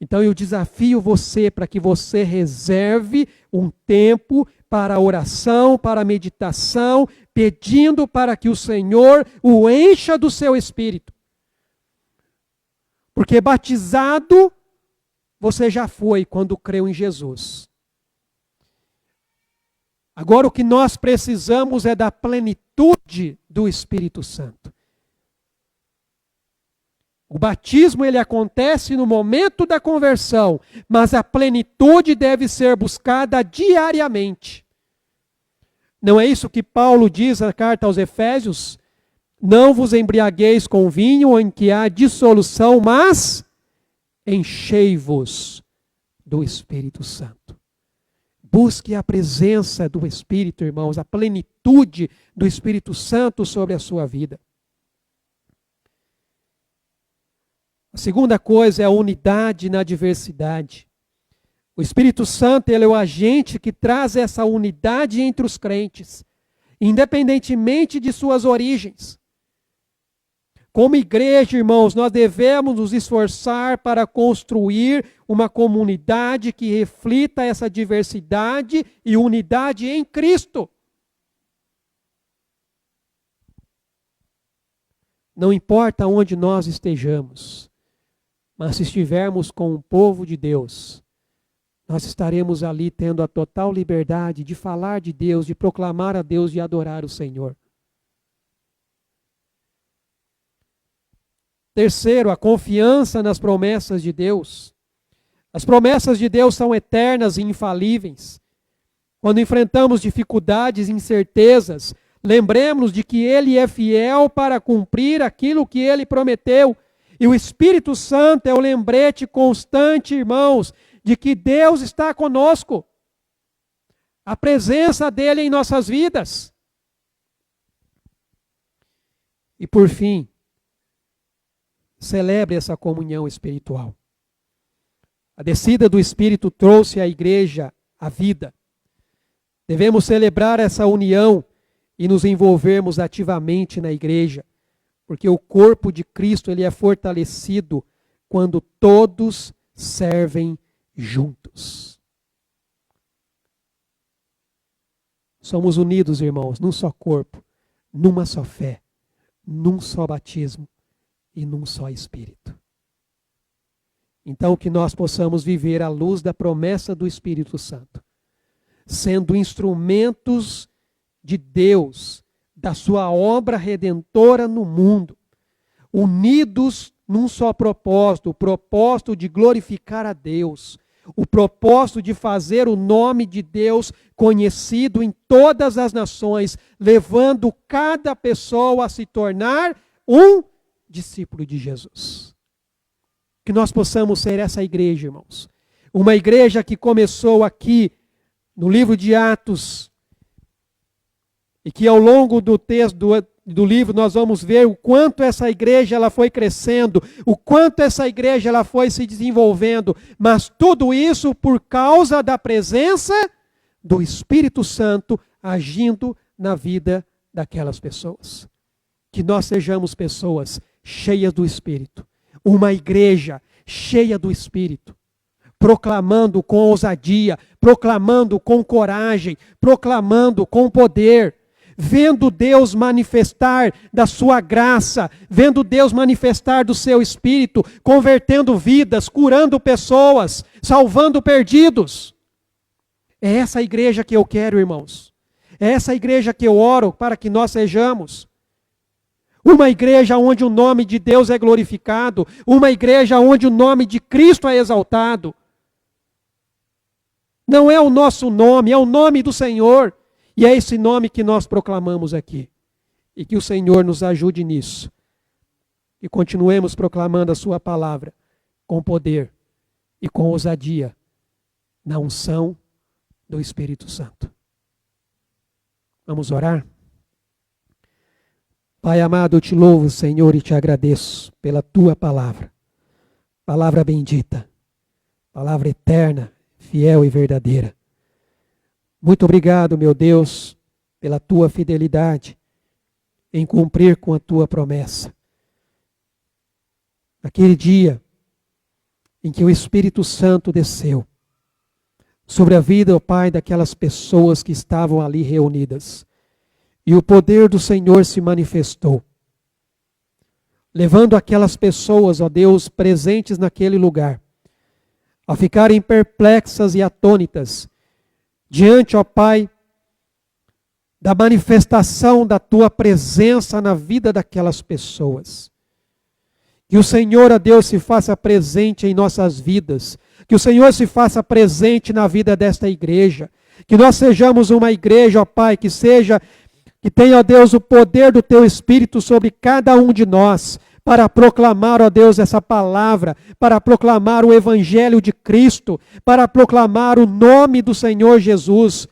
Então eu desafio você para que você reserve um tempo para a oração, para a meditação, pedindo para que o Senhor o encha do seu Espírito. Porque batizado você já foi quando creu em Jesus. Agora o que nós precisamos é da plenitude do Espírito Santo. O batismo ele acontece no momento da conversão, mas a plenitude deve ser buscada diariamente. Não é isso que Paulo diz na carta aos Efésios? Não vos embriagueis com vinho em que há dissolução, mas enchei-vos do Espírito Santo. Busque a presença do Espírito, irmãos, a plenitude do Espírito Santo sobre a sua vida. A segunda coisa é a unidade na diversidade. O Espírito Santo ele é o agente que traz essa unidade entre os crentes, independentemente de suas origens. Como igreja, irmãos, nós devemos nos esforçar para construir uma comunidade que reflita essa diversidade e unidade em Cristo. Não importa onde nós estejamos, mas se estivermos com o povo de Deus, nós estaremos ali tendo a total liberdade de falar de Deus, de proclamar a Deus, de adorar o Senhor. Terceiro, a confiança nas promessas de Deus. As promessas de Deus são eternas e infalíveis. Quando enfrentamos dificuldades e incertezas, lembremos de que Ele é fiel para cumprir aquilo que Ele prometeu. E o Espírito Santo é o lembrete constante, irmãos, de que Deus está conosco. A presença dEle em nossas vidas. E por fim, celebre essa comunhão espiritual. A descida do Espírito trouxe à igreja a vida. Devemos celebrar essa união e nos envolvermos ativamente na igreja, porque o corpo de Cristo ele é fortalecido quando todos servem juntos. somos unidos, irmãos, num só corpo, numa só fé, num só batismo e num só Espírito. Então, que nós possamos viver à luz da promessa do Espírito Santo, sendo instrumentos de Deus, da sua obra redentora no mundo, unidos num só propósito, o propósito de glorificar a Deus, o propósito de fazer o nome de Deus conhecido em todas as nações, levando cada pessoa a se tornar um discípulo de Jesus. Que nós possamos ser essa igreja, irmãos. Uma igreja que começou aqui no livro de Atos, e que ao longo do texto do livro nós vamos ver o quanto essa igreja ela foi crescendo, o quanto essa igreja ela foi se desenvolvendo, mas tudo isso por causa da presença do Espírito Santo agindo na vida daquelas pessoas. Que nós sejamos pessoas cheias do Espírito, uma igreja cheia do Espírito, proclamando com ousadia, proclamando com coragem, proclamando com poder, vendo Deus manifestar da sua graça, vendo Deus manifestar do seu Espírito, convertendo vidas, curando pessoas, salvando perdidos. É essa igreja que eu quero, irmãos. É essa igreja que eu oro para que nós sejamos. Uma igreja onde o nome de Deus é glorificado, uma igreja onde o nome de Cristo é exaltado. Não é o nosso nome, é o nome do Senhor. E é esse nome que nós proclamamos aqui. E que o Senhor nos ajude nisso. E continuemos proclamando a sua palavra com poder e com ousadia na unção do Espírito Santo. Vamos orar? Pai amado, eu te louvo, Senhor, e te agradeço pela tua palavra. Palavra bendita, palavra eterna, fiel e verdadeira. Muito obrigado, meu Deus, pela tua fidelidade em cumprir com a tua promessa. Naquele dia em que o Espírito Santo desceu sobre a vida, ó Pai, daquelas pessoas que estavam ali reunidas. E o poder do Senhor se manifestou, levando aquelas pessoas, ó Deus, presentes naquele lugar, a ficarem perplexas e atônitas, diante, ó Pai, da manifestação da Tua presença na vida daquelas pessoas. Que o Senhor, ó Deus, se faça presente em nossas vidas, que o Senhor se faça presente na vida desta igreja, que nós sejamos uma igreja, ó Pai, que tenha, ó Deus, o poder do Teu Espírito sobre cada um de nós, para proclamar, ó Deus, essa palavra, para proclamar o Evangelho de Cristo, para proclamar o nome do Senhor Jesus,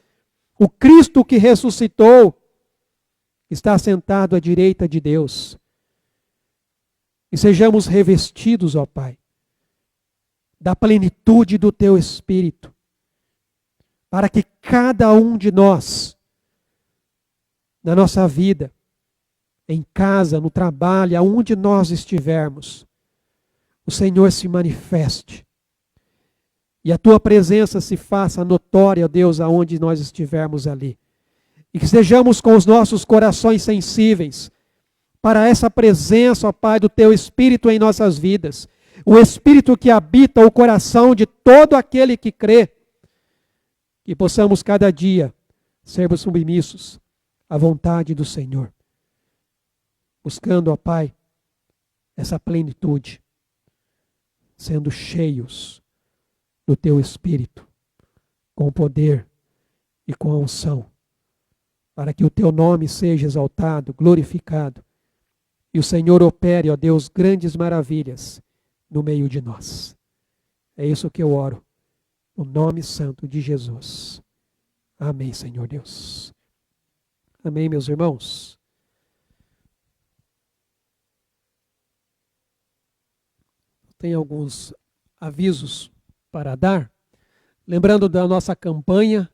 o Cristo que ressuscitou, está sentado à direita de Deus. E sejamos revestidos, ó Pai, da plenitude do Teu Espírito, para que cada um de nós, na nossa vida, em casa, no trabalho, aonde nós estivermos, o Senhor se manifeste. E a Tua presença se faça notória, ó Deus, aonde nós estivermos ali. E que sejamos com os nossos corações sensíveis para essa presença, ó Pai, do Teu Espírito em nossas vidas. O Espírito que habita o coração de todo aquele que crê. Que possamos cada dia sermos submissos à vontade do Senhor. Buscando, ó Pai, essa plenitude, sendo cheios do Teu Espírito, com poder e com a unção, para que o Teu nome seja exaltado, glorificado, e o Senhor opere, ó Deus, grandes maravilhas no meio de nós. É isso que eu oro, no nome santo de Jesus. Amém, Senhor Deus. Amém, meus irmãos. Tem alguns avisos para dar. Lembrando da nossa campanha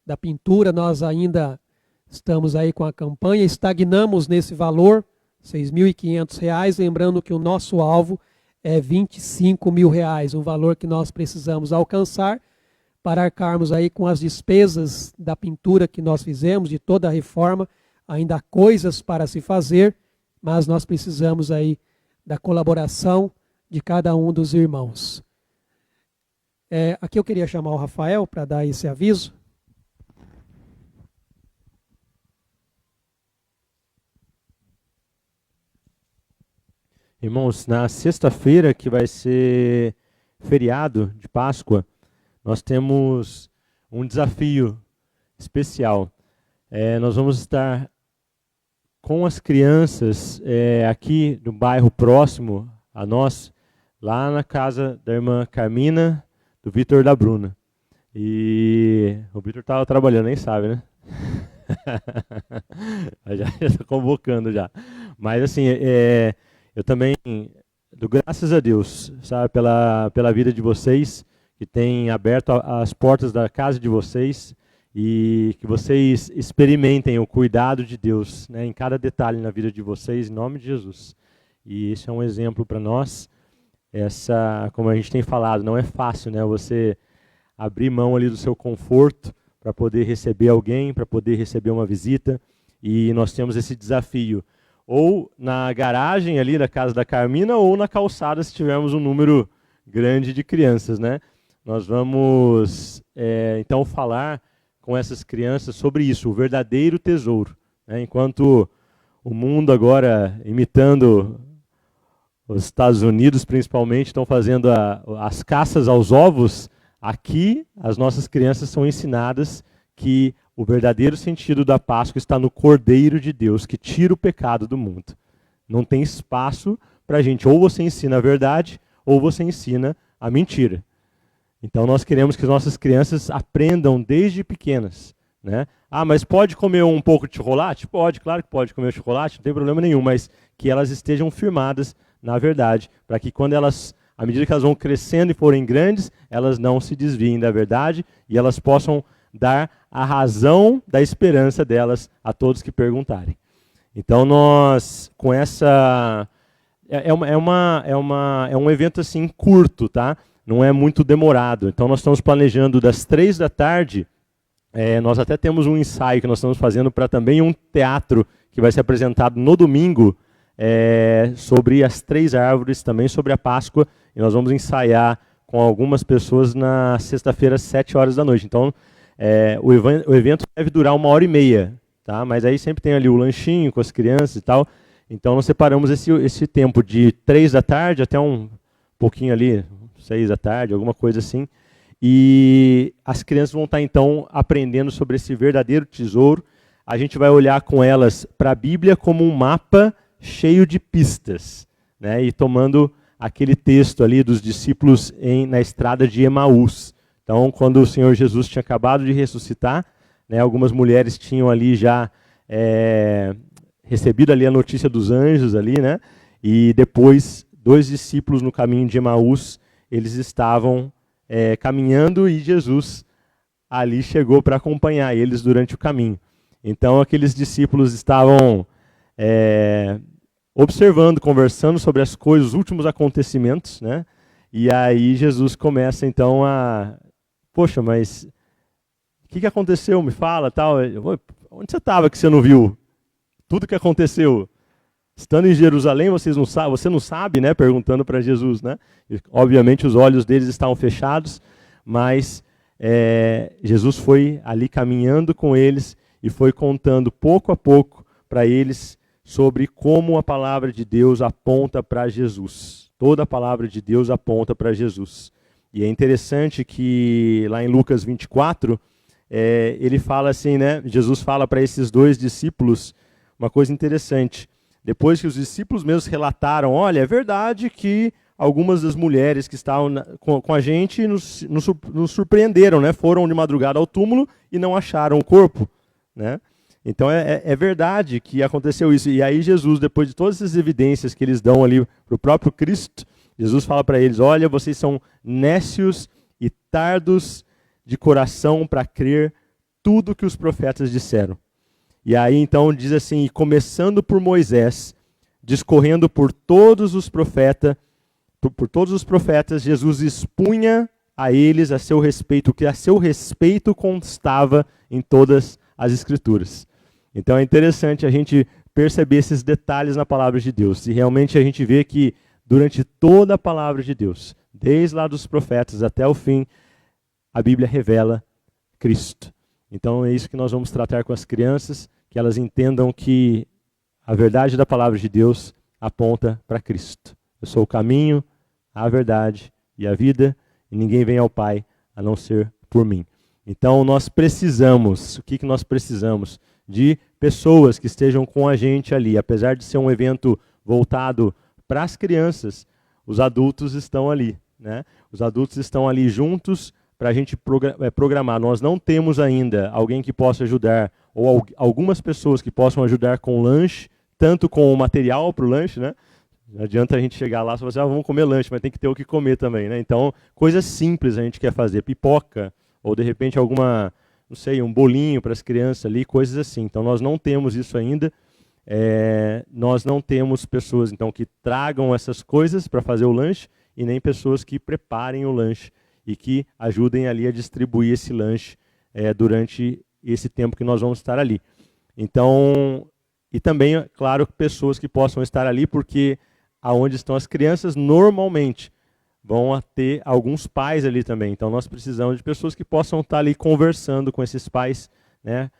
da pintura, nós ainda estamos aí com a campanha, estagnamos nesse valor, R$ 6.500. Lembrando que o nosso alvo é R$ 25.000, um valor que nós precisamos alcançar para arcarmos aí com as despesas da pintura que nós fizemos, de toda a reforma. Ainda há coisas para se fazer, mas nós precisamos aí da colaboração de cada um dos irmãos. Aqui eu queria chamar o Rafael para dar esse aviso. Irmãos, na sexta-feira, que vai ser feriado de Páscoa, nós temos um desafio especial. Nós vamos estar com as crianças aqui no bairro próximo a nós, lá na casa da irmã Carmina, do Vitor e da Bruna. E o Vitor estava trabalhando, nem sabe, né? já estou convocando já. Mas assim, eu também dou graças a Deus, sabe, pela vida de vocês, que tem aberto as portas da casa de vocês, e que vocês experimentem o cuidado de Deus, né, em cada detalhe na vida de vocês, em nome de Jesus. E isso é um exemplo para nós. Como a gente tem falado, não é fácil, né, você abrir mão ali do seu conforto para poder receber alguém, para poder receber uma visita, e nós temos esse desafio, ou na garagem ali da casa da Carmina, ou na calçada, se tivermos um número grande de crianças, né? Nós vamos, então, falar com essas crianças sobre isso, o verdadeiro tesouro, né? Enquanto o mundo agora, imitando os Estados Unidos, principalmente, estão fazendo as caças aos ovos, aqui as nossas crianças são ensinadas que o verdadeiro sentido da Páscoa está no Cordeiro de Deus, que tira o pecado do mundo. Não tem espaço para a gente, ou você ensina a verdade, ou você ensina a mentira. Então nós queremos que as nossas crianças aprendam desde pequenas, né? Mas pode comer um pouco de chocolate? Pode, claro que pode comer chocolate, não tem problema nenhum, mas que elas estejam firmadas na verdade, para que quando elas, à medida que elas vão crescendo e forem grandes, elas não se desviem da verdade e elas possam dar a razão da esperança delas a todos que perguntarem. Então nós, com essa... É um evento assim curto, tá? Não é muito demorado. Então nós estamos planejando das 15h, nós até temos um ensaio que nós estamos fazendo para também um teatro que vai ser apresentado no domingo, sobre as 3 árvores, também sobre a Páscoa, e nós vamos ensaiar com algumas pessoas na sexta-feira, às 7h da noite. Então, o evento deve durar 1h30, tá? Mas aí sempre tem ali o lanchinho com as crianças e tal. Então, nós separamos esse tempo de 15h até um pouquinho ali, 18h, alguma coisa assim. E as crianças vão estar, então, aprendendo sobre esse verdadeiro tesouro. A gente vai olhar com elas para a Bíblia como um mapa cheio de pistas, né? E tomando aquele texto ali dos discípulos na estrada de Emaús. Então, quando o Senhor Jesus tinha acabado de ressuscitar, né, algumas mulheres tinham ali já recebido ali a notícia dos anjos ali, né? E depois 2 discípulos no caminho de Emaús, eles estavam caminhando e Jesus ali chegou para acompanhar eles durante o caminho. Então aqueles discípulos estavam observando, conversando sobre as coisas, os últimos acontecimentos, né? E aí Jesus começa então poxa, mas o que aconteceu? Me fala, tal. Onde você estava que você não viu tudo que aconteceu? Estando em Jerusalém, você não sabe, né? Perguntando para Jesus, né? E, obviamente os olhos deles estavam fechados, mas Jesus foi ali caminhando com eles e foi contando pouco a pouco para eles sobre como a palavra de Deus aponta para Jesus. Toda a palavra de Deus aponta para Jesus. E é interessante que lá em Lucas 24, ele fala assim, né? Jesus fala para esses 2 discípulos uma coisa interessante. Depois que os discípulos mesmos relataram, olha, é verdade que algumas das mulheres que estavam com a gente nos surpreenderam, né? Foram de madrugada ao túmulo e não acharam o corpo, né? Então é verdade que aconteceu isso. E aí Jesus, depois de todas essas evidências que eles dão ali para o próprio Cristo, Jesus fala para eles, olha, vocês são nécios e tardos de coração para crer tudo que os profetas disseram. E aí então diz assim, começando por Moisés, discorrendo por todos os profetas, Jesus expunha a eles a seu respeito, que a seu respeito constava em todas as Escrituras. Então é interessante a gente perceber esses detalhes na palavra de Deus. E realmente a gente vê que durante toda a palavra de Deus, desde lá dos profetas até o fim, a Bíblia revela Cristo. Então é isso que nós vamos tratar com as crianças, que elas entendam que a verdade da palavra de Deus aponta para Cristo. Eu sou o caminho, a verdade e a vida, e ninguém vem ao Pai a não ser por mim. Então nós precisamos, o que nós precisamos? De pessoas que estejam com a gente ali. Apesar de ser um evento voltado para as crianças, os adultos estão ali, né? Os adultos estão ali juntos para a gente programar. Nós não temos ainda alguém que possa ajudar, ou algumas pessoas que possam ajudar com o lanche, tanto com o material para o lanche, né? Não adianta a gente chegar lá e falar assim, vamos comer lanche, mas tem que ter o que comer também, né? Então, coisas simples a gente quer fazer, pipoca, ou de repente alguma, não sei, um bolinho para as crianças ali, coisas assim. Então, nós não temos isso ainda. Nós não temos pessoas, então, que tragam essas coisas para fazer o lanche, e nem pessoas que preparem o lanche e que ajudem ali a distribuir esse lanche durante esse tempo que nós vamos estar ali. Então, e também, claro, pessoas que possam estar ali, porque aonde estão as crianças, normalmente vão ter alguns pais ali também. Então, nós precisamos de pessoas que possam estar ali conversando com esses pais, né?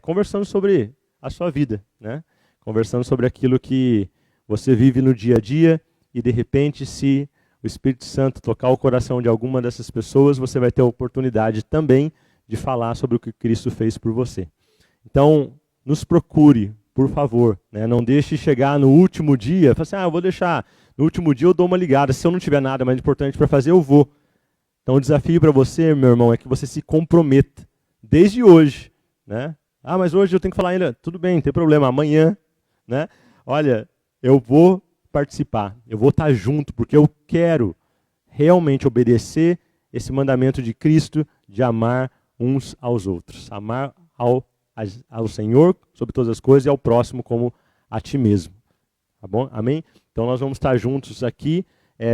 Conversando sobre a sua vida, né? Conversando sobre aquilo que você vive no dia a dia, e de repente, se o Espírito Santo tocar o coração de alguma dessas pessoas, você vai ter a oportunidade também de falar sobre o que Cristo fez por você. Então, nos procure, por favor, né? Não deixe chegar no último dia, fala assim, eu vou deixar, no último dia eu dou uma ligada, se eu não tiver nada mais importante para fazer, eu vou. Então o desafio para você, meu irmão, é que você se comprometa, desde hoje, né? Mas hoje eu tenho que falar ainda, tudo bem, não tem problema, amanhã, né? Olha, eu vou participar, eu vou estar junto, porque eu quero realmente obedecer esse mandamento de Cristo de amar uns aos outros, amar ao Senhor sobre todas as coisas e ao próximo como a ti mesmo. Tá bom? Amém? Então nós vamos estar juntos aqui,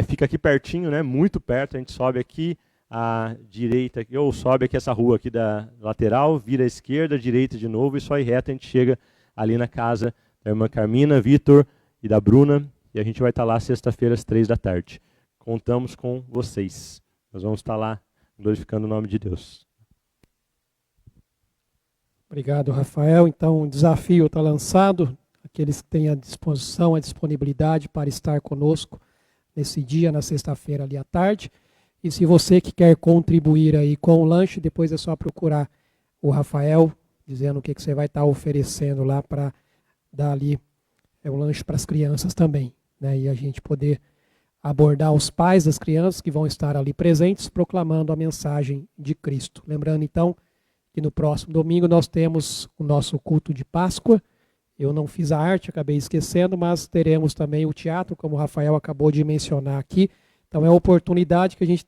fica aqui pertinho, né? Muito perto, a gente sobe aqui à direita, ou sobe aqui essa rua aqui da lateral, vira à esquerda, direita de novo e só ir reto, a gente chega ali na casa da irmã Carmina, Vitor e da Bruna, e a gente vai estar lá sexta-feira às 15h. Contamos com vocês. Nós vamos estar lá glorificando o nome de Deus. Obrigado, Rafael. Então, o desafio está lançado. Aqueles que têm a disposição, a disponibilidade para estar conosco nesse dia, na sexta-feira ali à tarde. E se você que quer contribuir aí com o lanche, depois é só procurar o Rafael, dizendo o que você vai estar oferecendo lá para dar ali o lanche para as crianças também, né? E a gente poder abordar os pais das crianças que vão estar ali presentes, proclamando a mensagem de Cristo. Lembrando, então, que no próximo domingo nós temos o nosso culto de Páscoa. Eu não fiz a arte, acabei esquecendo, mas teremos também o teatro, como o Rafael acabou de mencionar aqui. Então é a oportunidade que a gente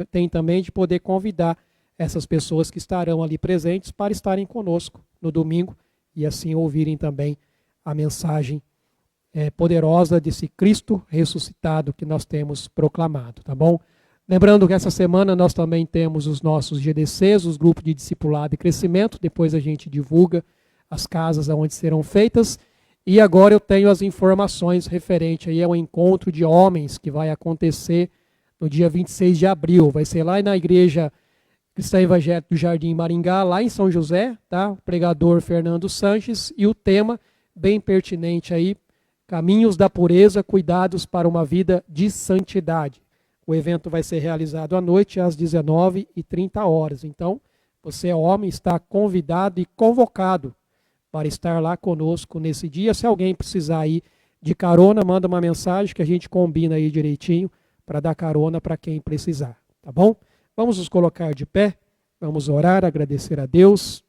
tem também de poder convidar essas pessoas que estarão ali presentes para estarem conosco no domingo e assim ouvirem também a mensagem poderosa desse Cristo ressuscitado que nós temos proclamado, tá bom? Lembrando que essa semana nós também temos os nossos GDCs, os grupos de discipulado e crescimento, depois a gente divulga as casas onde serão feitas. E agora eu tenho as informações referente aí ao encontro de homens que vai acontecer no dia 26 de abril. Vai ser lá na Igreja Cristã Evangélica do Jardim Maringá, lá em São José, tá? O pregador Fernando Sanches, e o tema bem pertinente aí, Caminhos da Pureza, Cuidados para uma Vida de Santidade. O evento vai ser realizado à noite, às 19h30. Então, você, homem, está convidado e convocado para estar lá conosco nesse dia. Se alguém precisar aí de carona, manda uma mensagem que a gente combina aí direitinho para dar carona para quem precisar, tá bom? Vamos nos colocar de pé, vamos orar, agradecer a Deus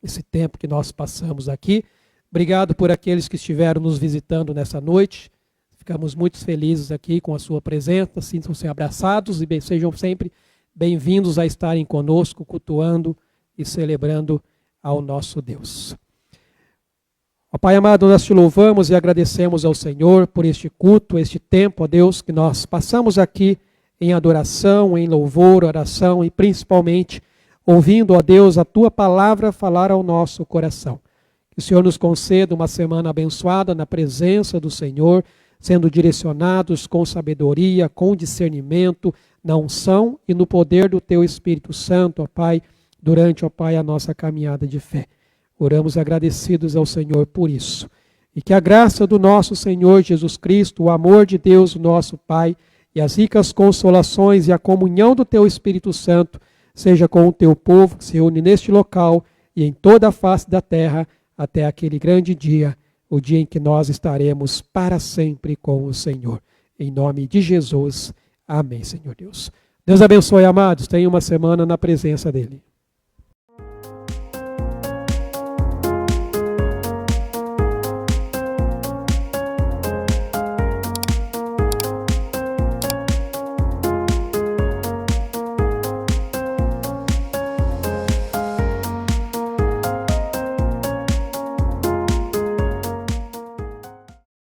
esse tempo que nós passamos aqui. Obrigado por aqueles que estiveram nos visitando nessa noite. Ficamos muito felizes aqui com a sua presença. Sintam-se abraçados e sejam sempre bem-vindos a estarem conosco, cultuando e celebrando ao nosso Deus. Ó Pai amado, nós te louvamos e agradecemos ao Senhor por este culto, este tempo, ó Deus, que nós passamos aqui em adoração, em louvor, oração e principalmente ouvindo, ó Deus, a Tua palavra falar ao nosso coração. Que o Senhor nos conceda uma semana abençoada na presença do Senhor, sendo direcionados com sabedoria, com discernimento, na unção e no poder do Teu Espírito Santo, ó Pai, durante, ó Pai, a nossa caminhada de fé. Oramos agradecidos ao Senhor por isso. E que a graça do nosso Senhor Jesus Cristo, o amor de Deus, o nosso Pai, e as ricas consolações e a comunhão do Teu Espírito Santo seja com o Teu povo que se reúne neste local e em toda a face da terra, até aquele grande dia, o dia em que nós estaremos para sempre com o Senhor. Em nome de Jesus. Amém, Senhor Deus. Deus abençoe, amados. Tenha uma semana na presença dEle.